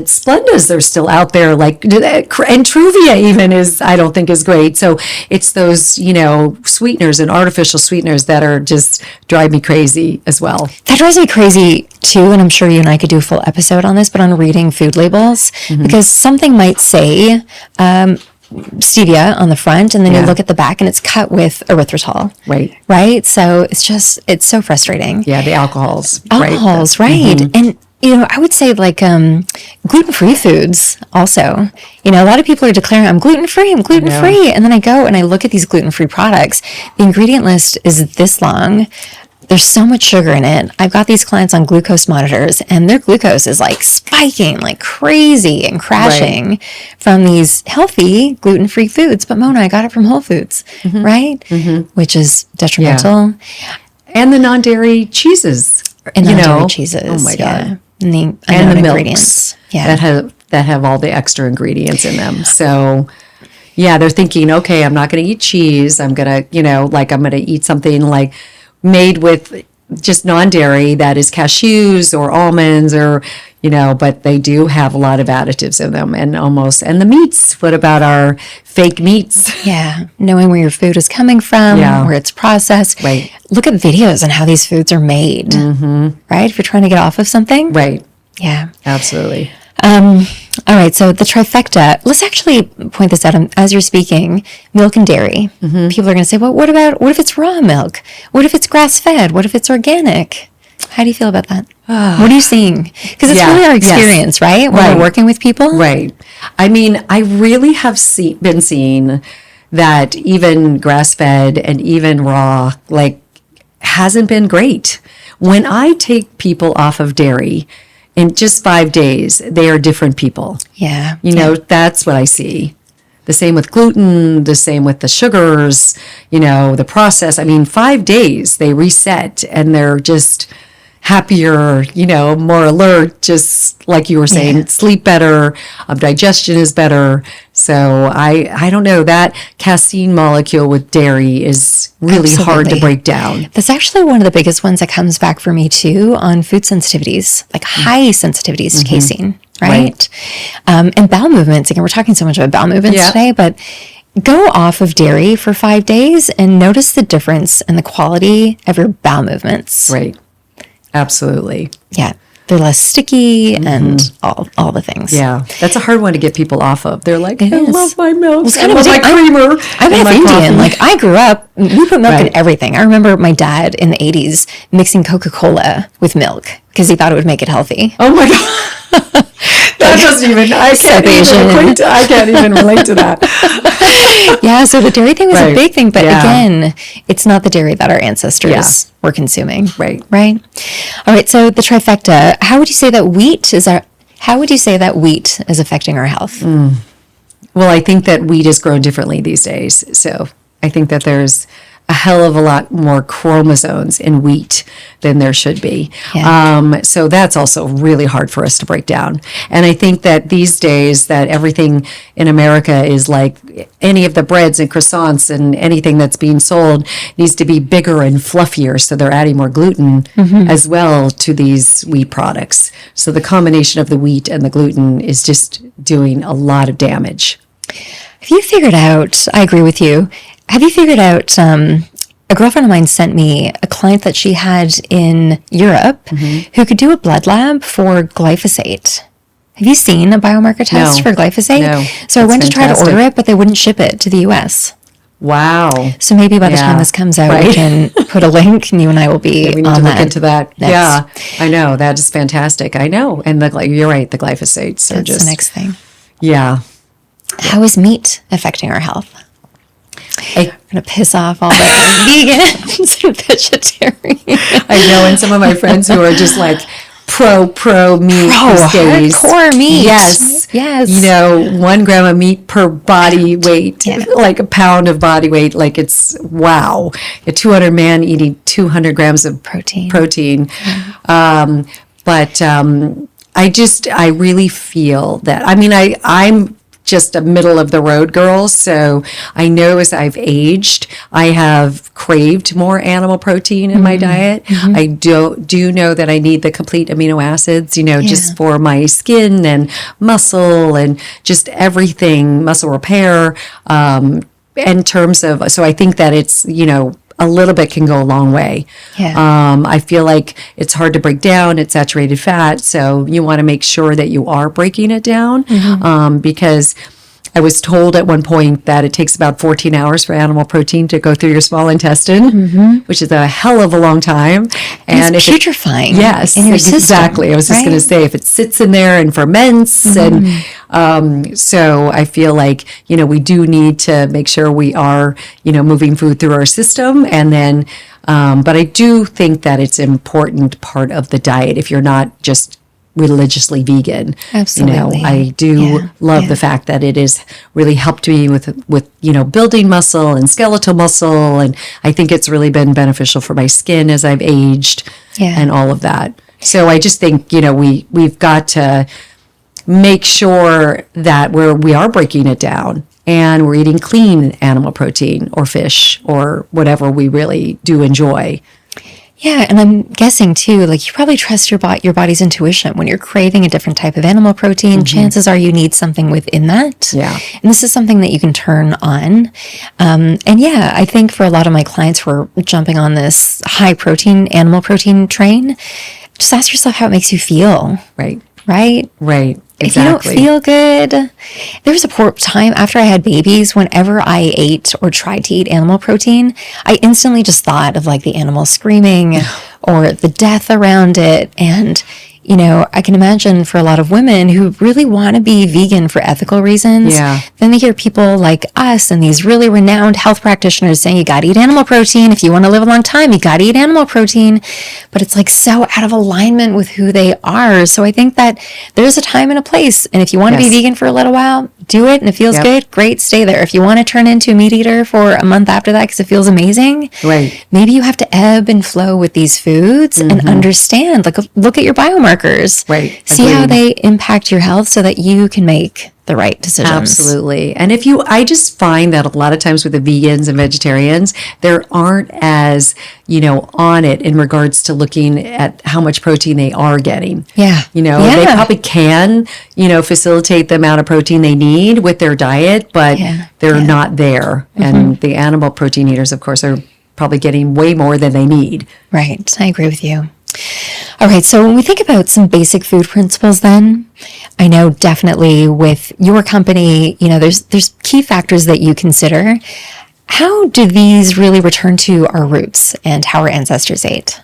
Splendas are still out there, and Truvia even I don't think is great. So it's those sweeteners and artificial sweeteners that are just drive me crazy as well. That drives me crazy too, and I'm sure you and I could do a full episode on this, but on reading food labels, because something might say stevia on the front, and then you look at the back and it's cut with erythritol. Right. So it's so frustrating. Yeah, the alcohols. Right. And I would say gluten-free foods also. A lot of people are declaring, I'm gluten-free, and then I go and I look at these gluten-free products. The ingredient list is this long. There's so much sugar in it. I've got these clients on glucose monitors, and their glucose is spiking like crazy and crashing from these healthy gluten-free foods. But Mona, I got it from Whole Foods, right? Which is detrimental. And the non-dairy cheeses. And non-dairy cheeses. Oh my God. And the ingredients. That have all the extra ingredients in them. So they're thinking, okay, I'm not going to eat cheese. I'm going to, I'm going to eat something made with just non-dairy, that is cashews or almonds, or but they do have a lot of additives in them, and the meats. What about our fake meats? Knowing where your food is coming from, where it's processed. Look at videos on how these foods are made, right? If you're trying to get off of something, Absolutely. All right, so the trifecta, let's actually point this out as you're speaking, milk and dairy. People are going to say, well, what if it's raw milk? What if it's grass-fed? What if it's organic? How do you feel about that? What are you seeing? Because it's really our experience, right? When we're working with people. Right. I mean, I really have been seeing that even grass-fed and even raw, hasn't been great. When I take people off of dairy, in just 5 days, they are different people. That's what I see. The same with gluten, the same with the sugars, the process. I mean, 5 days, they reset, and they're just happier, more alert, just like you were saying, sleep better, digestion is better. So I don't know, that casein molecule with dairy is really hard to Absolutely. break down. That's actually one of the biggest ones that comes back for me too on food sensitivities, like high sensitivities to casein, right? And bowel movements. Again, we're talking so much about bowel movements today, but go off of dairy for 5 days and notice the difference in the quality of your bowel movements. Right. Absolutely. Yeah. They're less sticky and all the things. Yeah. That's a hard one to get people off of. They're like, I is. love my milk. It's I kind of love my a thing. creamer. I'm and half my Indian. coffee. Like I grew up, we put milk Right. in everything. I remember my dad in the 80s mixing Coca-Cola with milk because he thought it would make it healthy. Oh my God. That doesn't even, I can't even relate to that. Yeah, so the dairy thing was a Right. big thing, but Yeah. again, it's not the dairy that our ancestors were consuming. Right. Right. All right. So the trifecta. How would you say that wheat is affecting our health? Well, I think that wheat is grown differently these days. So I think that there's a hell of a lot more chromosomes in wheat than there should be. So that's also really hard for us to break down. And I think that these days that everything in America is like any of the breads and croissants and anything that's being sold needs to be bigger and fluffier. So they're adding more gluten as well to these wheat products. So the combination of the wheat and the gluten is just doing a lot of damage. Have you figured out, I agree with you. Have you figured out, a girlfriend of mine sent me a client that she had in Europe who could do a blood lab for glyphosate. Have you seen a biomarker test No. for glyphosate? No. So I That's went to try to fantastic. order it, but they wouldn't ship it to the US. Wow. So maybe by the time Yeah. this comes out, we Right. can put a link and you and I will be We need on to that. look into that. Next. Yeah, I know. That is fantastic. I know. And you're right. The glyphosates are That's just, the next thing. yeah. How is meat affecting our health? I, I'm going to piss off all the vegans and vegetarians. I know. And some of my friends who are just like pro meat these days. Hardcore meat. Yes. Yes. You know, 1 gram of meat per body weight, Yeah. like a pound of body weight. Like it's, wow. A 200 man eating 200 grams of protein. I really feel that, I mean, I'm just a middle of the road girl. So I know as I've aged, I have craved more animal protein in my diet. I do know that I need the complete amino acids, just for my skin and muscle and just everything, muscle repair, in terms of, so I think that it's, a little bit can go a long way. Yeah. I feel like it's hard to break down. It's saturated fat. So you want to make sure that you are breaking it down, because I was told at one point that it takes about 14 hours for animal protein to go through your small intestine, which is a hell of a long time. And it's if putrefying. Yes, in your system, exactly. I was just going to say, if it sits in there and ferments, and so I feel like we do need to make sure we are moving food through our system, and then. But I do think that it's an important part of the diet if you're not just religiously vegan. Absolutely. I do love the fact that it has really helped me with building muscle and skeletal muscle, and I think it's really been beneficial for my skin as I've aged and all of that. So I just think we've got to make sure that we are breaking it down and we're eating clean animal protein or fish or whatever we really do enjoy. Yeah, and I'm guessing too, like you probably trust your body's intuition when you're craving a different type of animal protein. Chances are you need something within that. Yeah. And this is something that you can turn on. I think for a lot of my clients who are jumping on this high protein, animal protein train, just ask yourself how it makes you feel. Right. Right? Right. If you don't feel good, there was a time after I had babies, whenever I ate or tried to eat animal protein, I instantly just thought of like the animal screaming or the death around it. And, I can imagine for a lot of women who really want to be vegan for ethical reasons, then they hear people like us and these really renowned health practitioners saying, you got to eat animal protein. If you want to live a long time, you got to eat animal protein. But it's like so out of alignment with who they are. So I think that there's a time and a place. And if you want to be vegan for a little while, do it and it feels good, great, stay there. If you want to turn into a meat eater for a month after that because it feels amazing, right, maybe you have to ebb and flow with these foods and understand, like look at your biomarkers. biomarkers. Right. See how Agreed. they impact your health so that you can make the right decisions. Absolutely. And I just find that a lot of times with the vegans and vegetarians, there aren't as, on it in regards to looking at how much protein they are getting. Yeah. They probably can, facilitate the amount of protein they need with their diet, but they're not there. And the animal protein eaters, of course, are probably getting way more than they need. Right. I agree with you. All right. So when we think about some basic food principles, then I know definitely with your company, there's key factors that you consider. How do these really return to our roots and how our ancestors ate?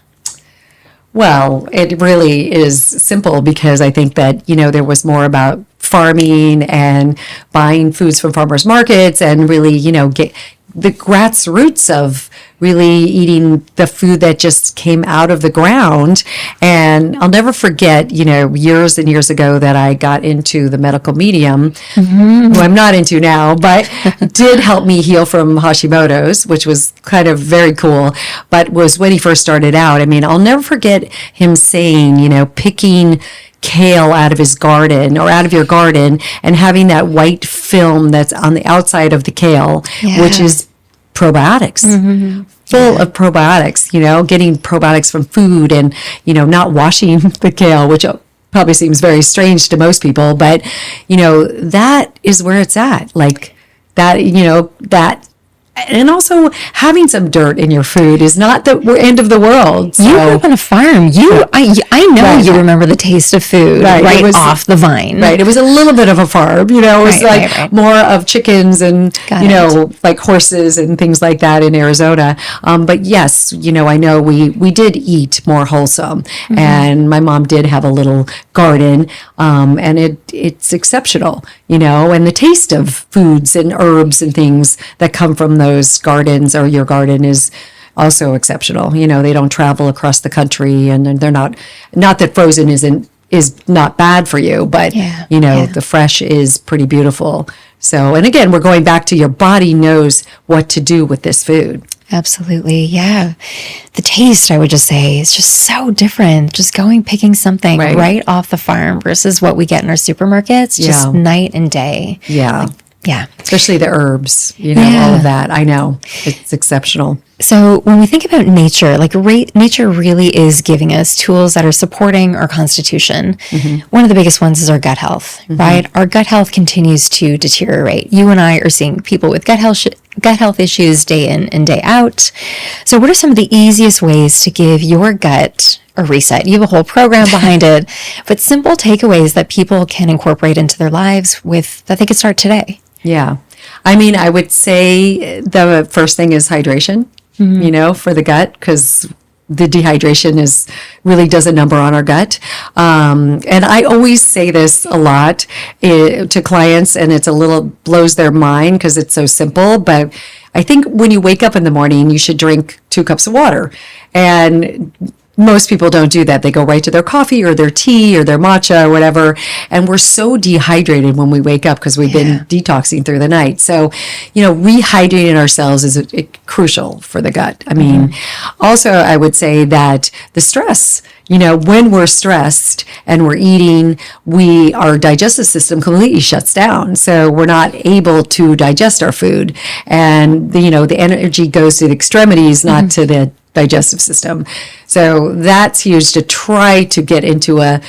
Well, it really is simple because I think that, there was more about farming and buying foods from farmers markets and really, get the grassroots of really eating the food that just came out of the ground. And I'll never forget, years and years ago that I got into the medical medium, who I'm not into now, but did help me heal from Hashimoto's, which was kind of very cool, but was when he first started out. I mean, I'll never forget him saying, picking kale out of his garden or out of your garden and having that white film that's on the outside of the kale, which is probiotics, full of probiotics, getting probiotics from food and, not washing the kale, which probably seems very strange to most people, but, that is where it's at. Like that, that. And also having some dirt in your food is not the end of the world. So. You grew up on a farm. I know you remember the taste of food right off the vine. Right. It was a little bit of a farm, it was more of chickens and, like horses and things like that in Arizona. But yes, I know we did eat more wholesome and my mom did have a little garden and it's exceptional, and the taste of foods and herbs and things that come from those gardens or your garden is also exceptional. They don't travel across the country and they're not that frozen is not bad for you, but the fresh is pretty beautiful. So, and again, we're going back to your body knows what to do with this food. Absolutely. Yeah. The taste, I would just say, is just so different. Just picking something right off the farm versus what we get in our supermarkets, just night and day. Yeah. Yeah. Especially the herbs, all of that. I know. It's exceptional. So when we think about nature, nature really is giving us tools that are supporting our constitution. One of the biggest ones is our gut health, right? Our gut health continues to deteriorate. You and I are seeing people with gut health issues day in and day out. So what are some of the easiest ways to give your gut a reset? You have a whole program behind it, but simple takeaways that people can incorporate into their lives that they could start today. Yeah. I mean, I would say the first thing is hydration, for the gut, because the dehydration really does a number on our gut. And I always say this a lot to clients, and it's a little blows their mind because it's so simple. But I think when you wake up in the morning, you should drink 2 cups of water. And most people don't do that. They go right to their coffee or their tea or their matcha or whatever. And we're so dehydrated when we wake up because we've been detoxing through the night. So, rehydrating ourselves is crucial for the gut. I mean, also, I would say that the stress, when we're stressed and we're eating, our digestive system completely shuts down. So we're not able to digest our food. And, the energy goes to the extremities, not to the digestive system. So that's huge to try to get into a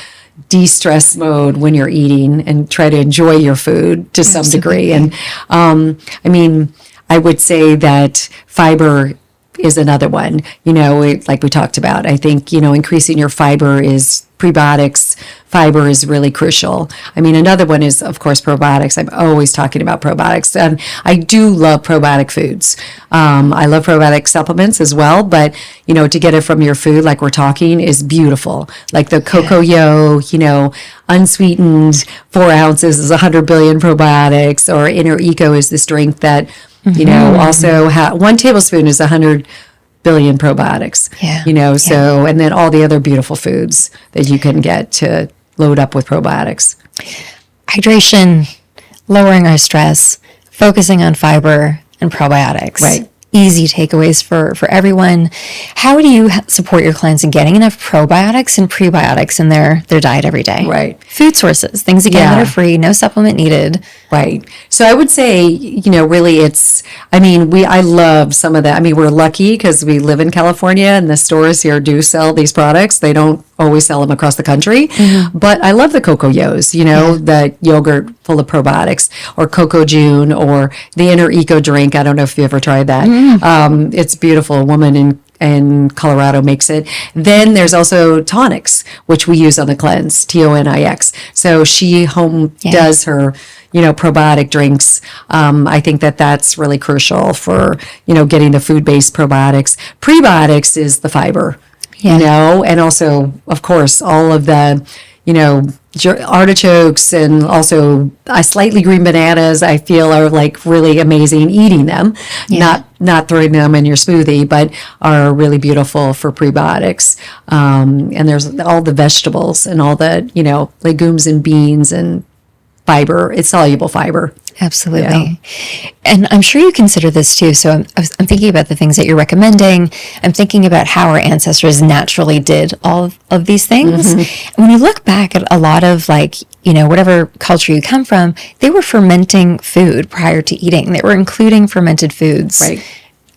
de-stress mode when you're eating and try to enjoy your food to some degree. And I would say that fiber is another one, like we talked about. I think, increasing your fiber is prebiotics. Fiber is really crucial. I mean, another one is, of course, probiotics. I'm always talking about probiotics. I do love probiotic foods. I love probiotic supplements as well, but, to get it from your food, like we're talking, is beautiful. Like the Cocoa, unsweetened 4 ounces is 100 billion probiotics, or Inner Eco is this drink that, also 1 tablespoon is 100 billion probiotics, so, and then all the other beautiful foods that you can get to load up with probiotics. Hydration, lowering our stress, focusing on fiber and probiotics. Right. easy takeaways for everyone. How do you support your clients in getting enough probiotics and prebiotics in their diet every day? Right. Food sources, things again that are free, no supplement needed. Right. So I would say, really I love some of that. I mean, we're lucky because we live in California and the stores here do sell these products. They don't always sell them across the country, but I love the Coco Yos, the yogurt full of probiotics, or Coco June, or the Inner Eco drink. I don't know if you ever tried that. It's beautiful. A woman in Colorado makes it. Then there's also tonics, which we use on the cleanse, Tonix. So she does her, probiotic drinks. I think that's really crucial for, getting the food-based probiotics. Prebiotics is the fiber, and also, of course, all of the, artichokes, and also slightly green bananas, I feel are like really amazing eating them, not throwing them in your smoothie, but are really beautiful for prebiotics. And there's all the vegetables and all the, legumes and beans and fiber. It's soluble fiber. Absolutely. Yeah. And I'm sure you consider this too. So I'm thinking about the things that you're recommending. I'm thinking about how our ancestors naturally did all of these things. And when you look back at a lot of whatever culture you come from, they were fermenting food prior to eating. They were including fermented foods. Right.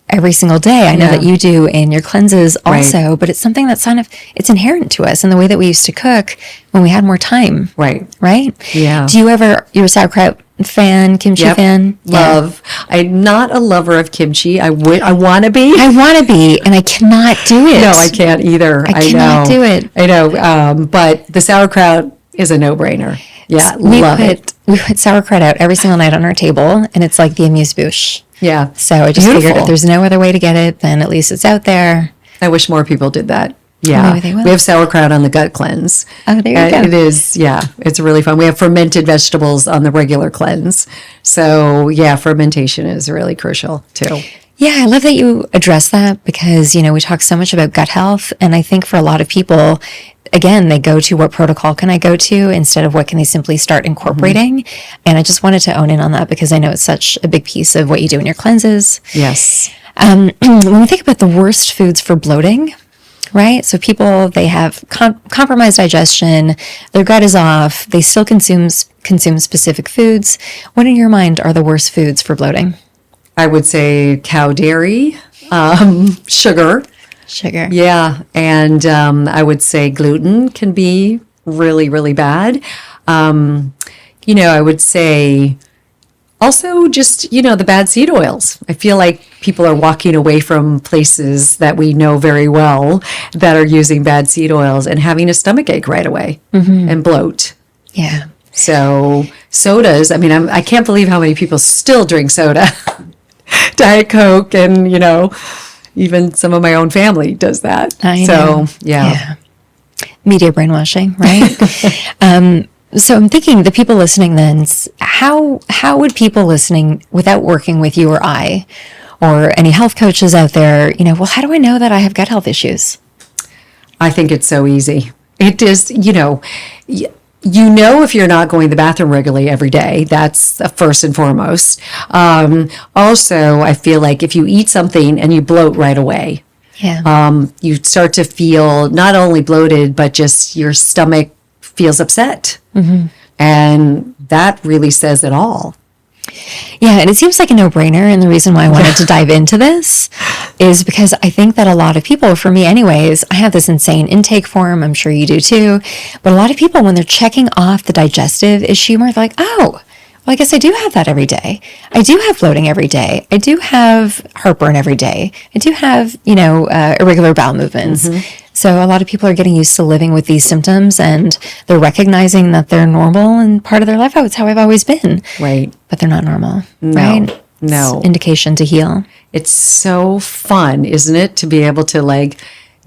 Every single day. I know that you do in your cleanses also, but it's something that's it's inherent to us in the way that we used to cook when we had more time. Right? Yeah. You're a sauerkraut fan, kimchi fan? Love. I'm not a lover of kimchi. I want to be. And I cannot do it. No, I can't either. I cannot do it. I know. But the sauerkraut is a no-brainer. Yeah, love it. We put sauerkraut out every single night on our table, and it's like the amuse-bouche. Yeah. So I just figured if there's no other way to get it, then at least it's out there. I wish more people did that. Yeah. We have sauerkraut on the gut cleanse. Oh, there you go. It is, it's really fun. We have fermented vegetables on the regular cleanse. So, fermentation is really crucial too. Yeah, I love that you address that because, we talk so much about gut health. And I think for a lot of people, again, they go to what protocol can I go to instead of what can they simply start incorporating. And I just wanted to own in on that because I know it's such a big piece of what you do in your cleanses. Yes. When we think about the worst foods for bloating, right? So people, they have compromised digestion, their gut is off, they still consume specific foods. What in your mind are the worst foods for bloating? I would say cow dairy, sugar. Yeah. And I would say gluten can be really, really bad. I would say also just, the bad seed oils. I feel like people are walking away from places that we know very well that are using bad seed oils and having a stomach ache right away and bloat. Yeah. So sodas, I can't believe how many people still drink soda. Diet Coke, and, even some of my own family does that. I know. Yeah. Media brainwashing, right? So I'm thinking the people listening then, how would people listening without working with you or I, or any health coaches out there, how do I know that I have gut health issues? I think it's so easy. It is, if you're not going to the bathroom regularly every day, that's first and foremost. Also, I feel like if you eat something and you bloat right away, you start to feel not only bloated, but just your stomach feels upset. And that really says it all. Yeah, and it seems like a no-brainer, and the reason why I wanted to dive into this is because I think that a lot of people, for me anyways, I have this insane intake form, I'm sure you do too, but a lot of people, when they're checking off the digestive issue, they're like, oh, well, I guess I do have that every day. I do have bloating every day. I do have heartburn every day. I do have, irregular bowel movements. So a lot of people are getting used to living with these symptoms, and they're recognizing that they're normal and part of their life. Oh, it's how I've always been. Right. But they're not normal. Right? No. It's indication to heal. It's so fun, isn't it? To be able to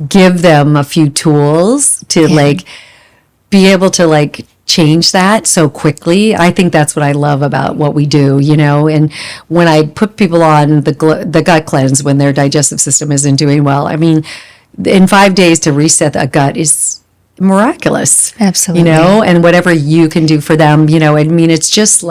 give them a few tools to be able to change that so quickly. I think that's what I love about what we do, and when I put people on the gut cleanse when their digestive system isn't doing well, in 5 days to reset the gut is miraculous. Absolutely. And whatever you can do for them, it's just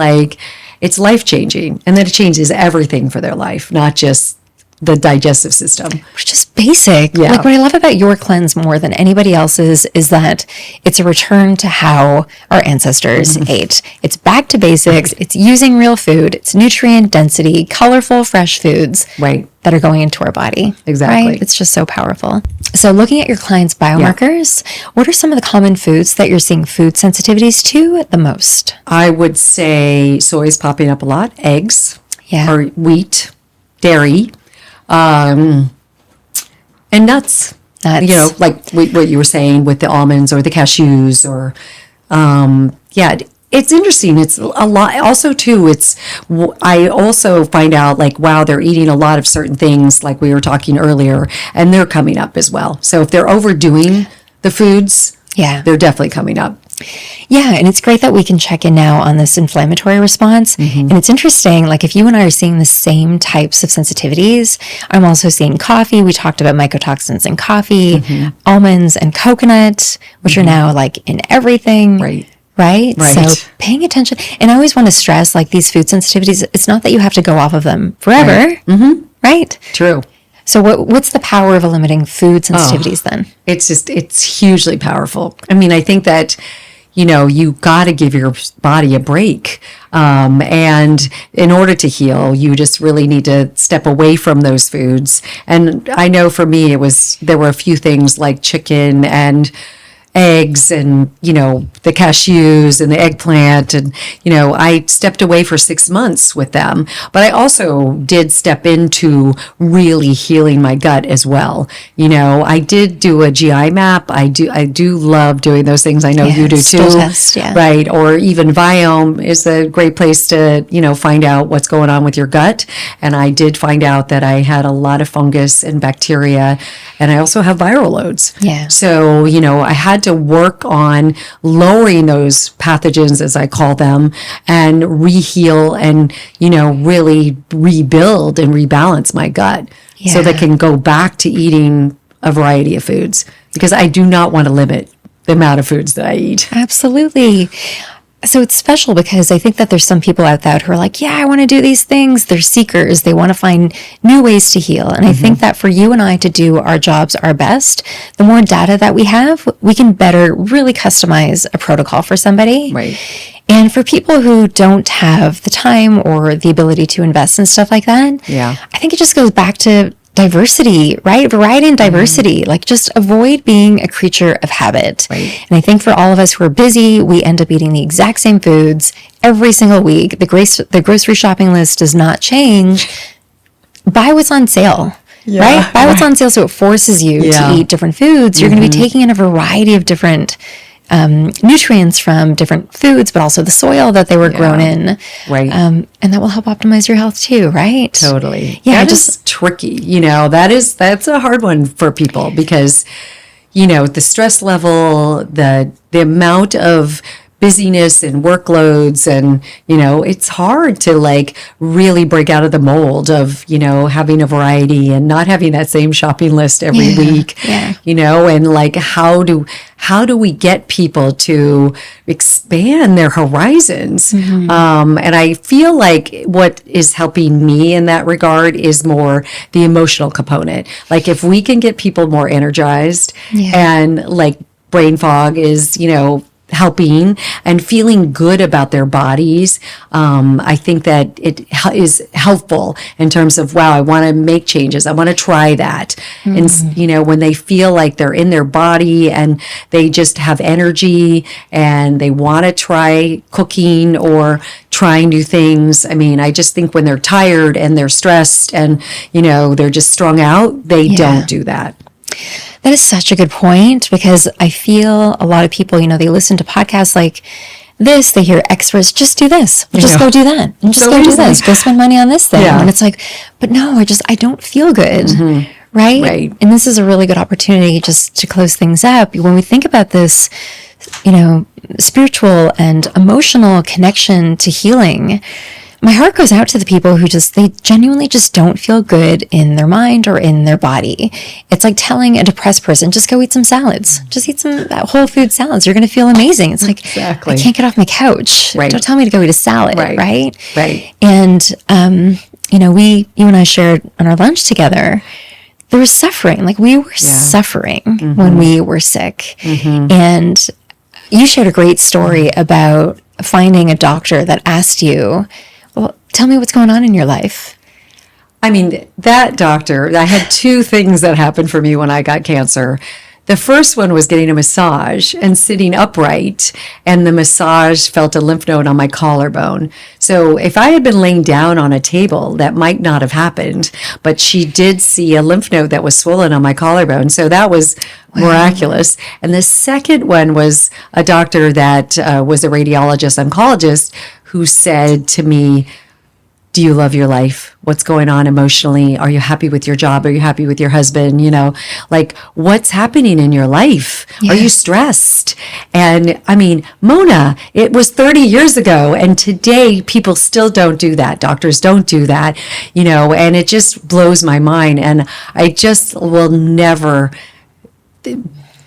it's life changing, and then it changes everything for their life, not just the digestive system. Which is basic. Yeah. Like what I love about your cleanse more than anybody else's is that it's a return to how our ancestors ate. It's back to basics. It's using real food. It's nutrient density, colorful, fresh foods. Right. That are going into our body. Exactly. Right? It's just so powerful. So looking at your clients' biomarkers, what are some of the common foods that you're seeing food sensitivities to the most? I would say soy is popping up a lot, eggs, or wheat, dairy, and nuts. Nuts. You know, like what you were saying with the almonds or the cashews or, it's interesting. It's a lot. Also, too, I also find out like, wow, they're eating a lot of certain things like we were talking earlier, and they're coming up as well. So if they're overdoing the foods, they're definitely coming up. Yeah, and it's great that we can check in now on this inflammatory response. And it's interesting, like if you and I are seeing the same types of sensitivities, I'm also seeing coffee. We talked about mycotoxins in coffee, almonds and coconut, which are now like in everything. Right? So paying attention. And I always want to stress like these food sensitivities, it's not that you have to go off of them forever. Right? True. So what's the power of limiting food sensitivities then? It's hugely powerful. I mean, I think that, you know, you got to give your body a break. And in order to heal, you just really need to step away from those foods. And I know for me, there were a few things like chicken and eggs and, you know, the cashews and the eggplant. And, you know, I stepped away for 6 months with them, but I also did step into really healing my gut as well. You know, I did do a GI map. I do love doing those things. I know you do too. Test, right? Or even Viome is a great place to, you know, find out what's going on with your gut. And I did find out that I had a lot of fungus and bacteria, and I also have viral loads. Yeah. So, you know, I had to work on lowering those pathogens, as I call them, and reheal and, you know, really rebuild and rebalance my gut so that I can go back to eating a variety of foods, because I do not want to limit the amount of foods that I eat. Absolutely. So it's special because I think that there's some people out there who are like, yeah, I want to do these things. They're seekers. They want to find new ways to heal. And I think that for you and I to do our jobs our best, the more data that we have, we can better really customize a protocol for somebody. Right. And for people who don't have the time or the ability to invest in stuff like that, I think it just goes back to diversity, right? Variety and diversity. Like just avoid being a creature of habit. Right. And I think for all of us who are busy, we end up eating the exact same foods every single week. The grocery shopping list does not change. Buy what's on sale. Right? Buy what's on sale, so it forces you to eat different foods. You're going to be taking in a variety of different nutrients from different foods, but also the soil that they were grown in. Right. And that will help optimize your health too, right? Totally. Yeah, that is tricky. You know, that's a hard one for people because, you know, the stress level, the amount of busyness and workloads, and, you know, it's hard to like really break out of the mold of, you know, having a variety and not having that same shopping list every week, you know, and like how do we get people to expand their horizons? And I feel like what is helping me in that regard is more the emotional component. Like if we can get people more energized and like brain fog is, you know, helping and feeling good about their bodies, I think that it is helpful in terms of, wow, I want to make changes. I want to try that. And, you know, when they feel like they're in their body and they just have energy and they want to try cooking or try new things. I mean, I just think when they're tired and they're stressed and, you know, they're just strung out, they don't do that. That is such a good point, because I feel a lot of people, you know, they listen to podcasts like this, they hear experts, just do this, just go do that, and just go do this, go spend money on this thing. And it's like, but no, I don't feel good. Right? And this is a really good opportunity just to close things up. When we think about this, you know, spiritual and emotional connection to healing, my heart goes out to the people who they genuinely just don't feel good in their mind or in their body. It's like telling a depressed person, just go eat some salads. Just eat some whole food salads. You're going to feel amazing. It's like, I can't get off my couch. Don't tell me to go eat a salad. Right. And, you and I shared on our lunch together, there was suffering. Like we were suffering when we were sick. And you shared a great story about finding a doctor that asked you, well, tell me what's going on in your life. I mean, that doctor, I had two things that happened for me when I got cancer. The first one was getting a massage and sitting upright, and the massage felt a lymph node on my collarbone. So if I had been laying down on a table, that might not have happened, but she did see a lymph node that was swollen on my collarbone. So that was miraculous. And the second one was a doctor that was a radiologist, oncologist, who said to me, do you love your life? What's going on emotionally? Are you happy with your job? Are you happy with your husband? Like what's happening in your life? Are you stressed? And I mean, Mona, it was 30 years ago. And today people still don't do that. Doctors don't do that, and it just blows my mind. And I just will never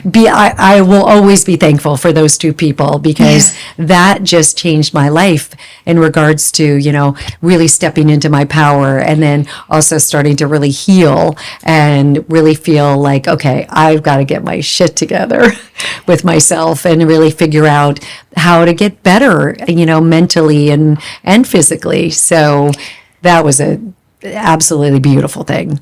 I will always be thankful for those two people, because that just changed my life in regards to, really stepping into my power, and then also starting to really heal and really feel like, okay, I've got to get my shit together with myself and really figure out how to get better, mentally and physically. So that was a absolutely beautiful thing.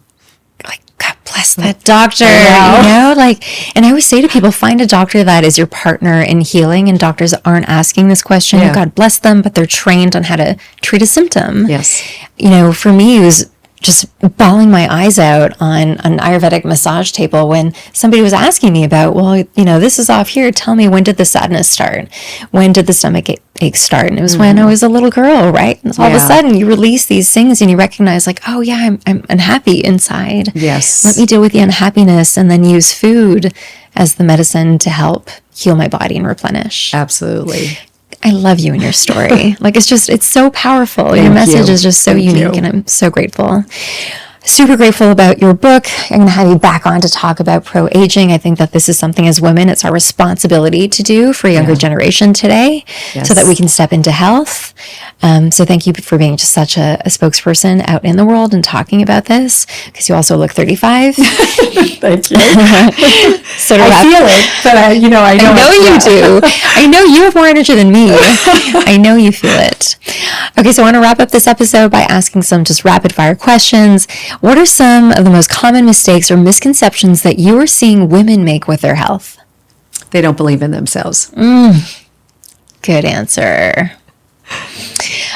God bless that doctor, and I always say to people, find a doctor that is your partner in healing, and doctors aren't asking this question. God bless them, but they're trained on how to treat a symptom. Yes. For me, it was just bawling my eyes out on an Ayurvedic massage table when somebody was asking me about, well, this is off here. Tell me, when did the sadness start? When did the stomach ache start? And it was when I was a little girl, right? And all of a sudden you release these things and you recognize like, oh yeah, I'm unhappy inside. Yes. Let me deal with the unhappiness and then use food as the medicine to help heal my body and replenish. Absolutely. I love you and your story. It's so powerful. Your message is just so unique, and I'm so grateful. Super grateful about your book. I'm going to have you back on to talk about pro-aging. I think that this is something as women, it's our responsibility to do for a younger generation today, so that we can step into health. So thank you for being just such a spokesperson out in the world and talking about this, because you also look 35. Thank you. I feel it, but I know you do. I know you have more energy than me. I know you feel it. Okay, so I want to wrap up this episode by asking some just rapid fire questions. What are some of the most common mistakes or misconceptions that you are seeing women make with their health? They don't believe in themselves. Good answer.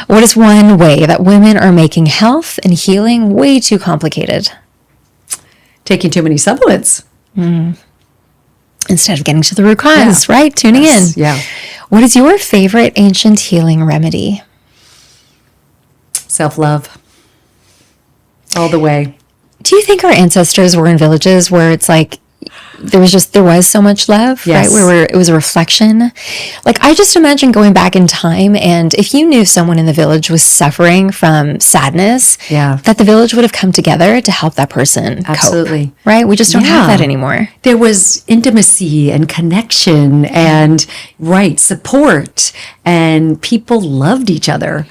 What is one way that women are making health and healing way too complicated? Taking too many supplements. Instead of getting to the root cause, right? Tuning in. Yeah. What is your favorite ancient healing remedy? Self-love. All the way. Do you think our ancestors were in villages where it's like there was so much love, right? Where it was a reflection. Like I just imagine going back in time, and if you knew someone in the village was suffering from sadness, that the village would have come together to help that person cope, right? We just don't have that anymore. There was intimacy and connection and support, and people loved each other.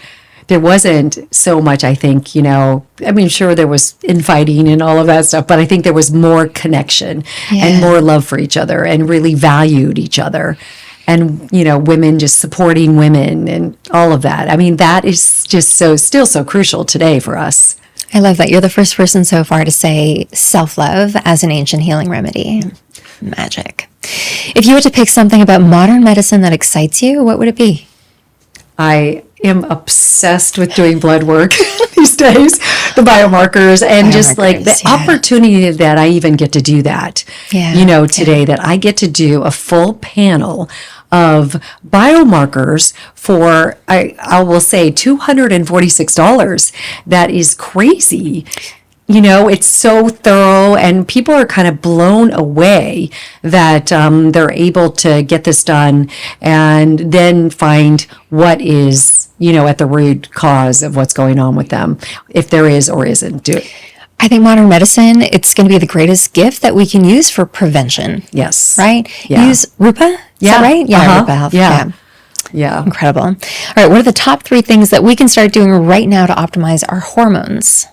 There wasn't so much, I think, sure there was infighting and all of that stuff, but I think there was more connection and more love for each other, and really valued each other. And, women just supporting women and all of that. I mean, that is just still so crucial today for us. I love that. You're the first person so far to say self-love as an ancient healing remedy. Magic. If you were to pick something about modern medicine that excites you, what would it be? I am obsessed with doing blood work these days, the biomarkers, and just like the opportunity that I even get to do that, today, that I get to do a full panel of biomarkers for, I will say, $246. That is crazy. It's so thorough, and people are kind of blown away that they're able to get this done and then find what is, at the root cause of what's going on with them, if there is or isn't. Do it. I think modern medicine, it's going to be the greatest gift that we can use for prevention. Yes. Right? Yeah. Use Rupa? Is that right? Yeah, Rupa Health. Yeah. Yeah. Incredible. All right, what are the top 3 things that we can start doing right now to optimize our hormones?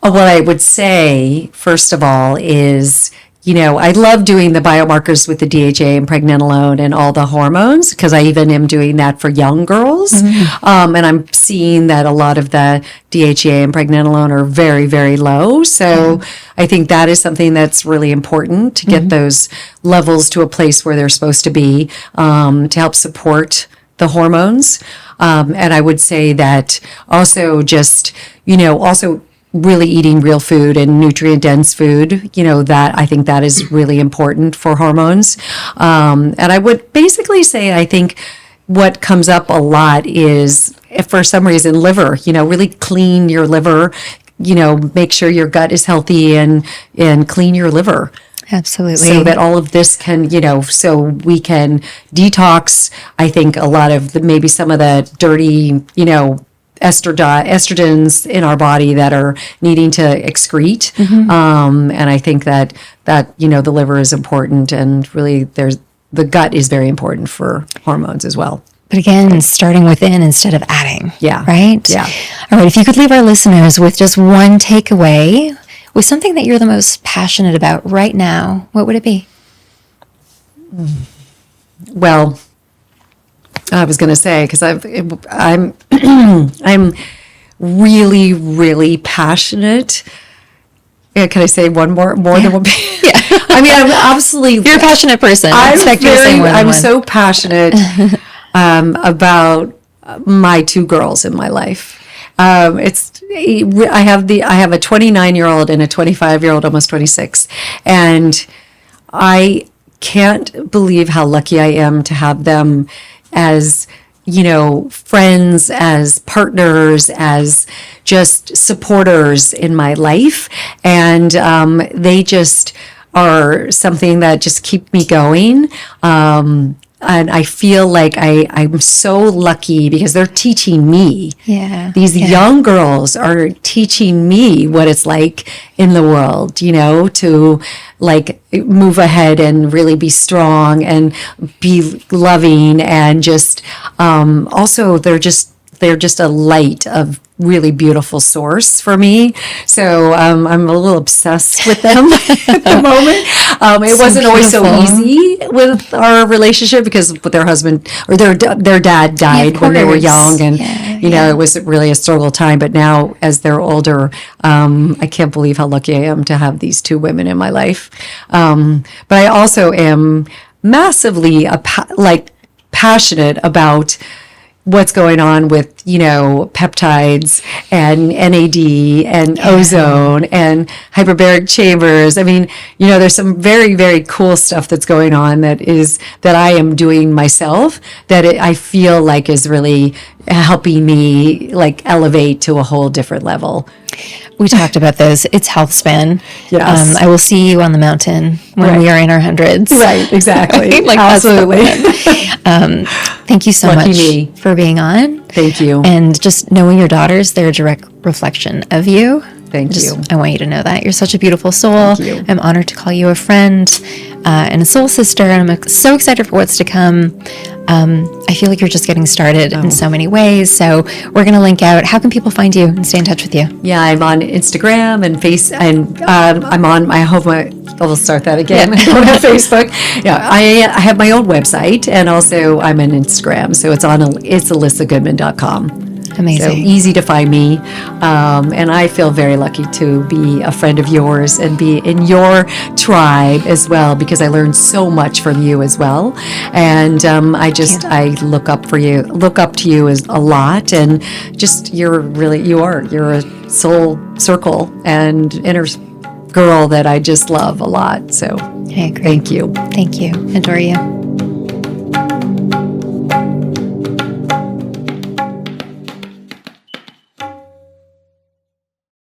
What I would say, first of all, is, I love doing the biomarkers with the DHA and pregnenolone and all the hormones, because I even am doing that for young girls. And I'm seeing that a lot of the DHA and pregnenolone are very, very low. So I think that is something that's really important to get those levels to a place where they're supposed to be, to help support the hormones. And I would say that also just, also really eating real food and nutrient dense food, that I think that is really important for hormones. And I would basically say, I think what comes up a lot is, if for some reason, liver, really clean your liver, make sure your gut is healthy and clean your liver. Absolutely. So that all of this can, so we can detox, I think, a lot of maybe some of the dirty, estrogens in our body that are needing to excrete. And I think that the liver is important, and really the gut is very important for hormones as well. But again, starting within instead of adding. Yeah. Right? Yeah. All right. If you could leave our listeners with just one takeaway, with something that you're the most passionate about right now, what would it be? Well, I was going to say, because I'm I'm really, really passionate. Yeah, can I say one more than one? Yeah. I mean, I'm absolutely. You're a passionate person. I expect you to say more than I'm one. so passionate about my 2 girls in my life. I have a 29-year-old and a 25-year-old, almost 26, and I can't believe how lucky I am to have them as, friends, as partners, as just supporters in my life. And they just are something that just keep me going. And I feel like I'm so lucky because they're teaching me. Yeah. These young girls are teaching me what it's like in the world, to like move ahead and really be strong and be loving, and just also they're just a light of really beautiful source for me. So I'm a little obsessed with them at the moment. It wasn't always so easy with our relationship, because their husband or their dad died when they were young, and it was really a struggle time. But now, as they're older, I can't believe how lucky I am to have these 2 women in my life. But I also am massively passionate about what's going on with, peptides and NAD and ozone and hyperbaric chambers. I mean, there's some very, very cool stuff that's going on that I am doing myself, that I feel like is really helping me elevate to a whole different level. We talked about those. It's health span. Yes. I will see you on the mountain when we are in our hundreds. Right, exactly. Right? Absolutely. Thank you so Lucky much me. for being on. Thank you. And just knowing your daughters, they're a direct reflection of you. Thank you. I want you to know that. You're such a beautiful soul. Thank you. I'm honored to call you a friend and a soul sister. And I'm so excited for what's to come. I feel like you're just getting started in so many ways. So we're going to link out. How can people find you and stay in touch with you? Yeah, I'm on Instagram and I'm on, I hope I'll start that again. I don't have Facebook. Yeah, I have my own website, and also I'm on Instagram. So it's elissagoodman.com. Amazing. So easy to find me. And I feel very lucky to be a friend of yours and be in your tribe as well, because I learned so much from you as well. And I look up to you as a lot, and just you're a soul circle and inner girl that I just love a lot. So Okay, great. thank you. Thank you. Adore you.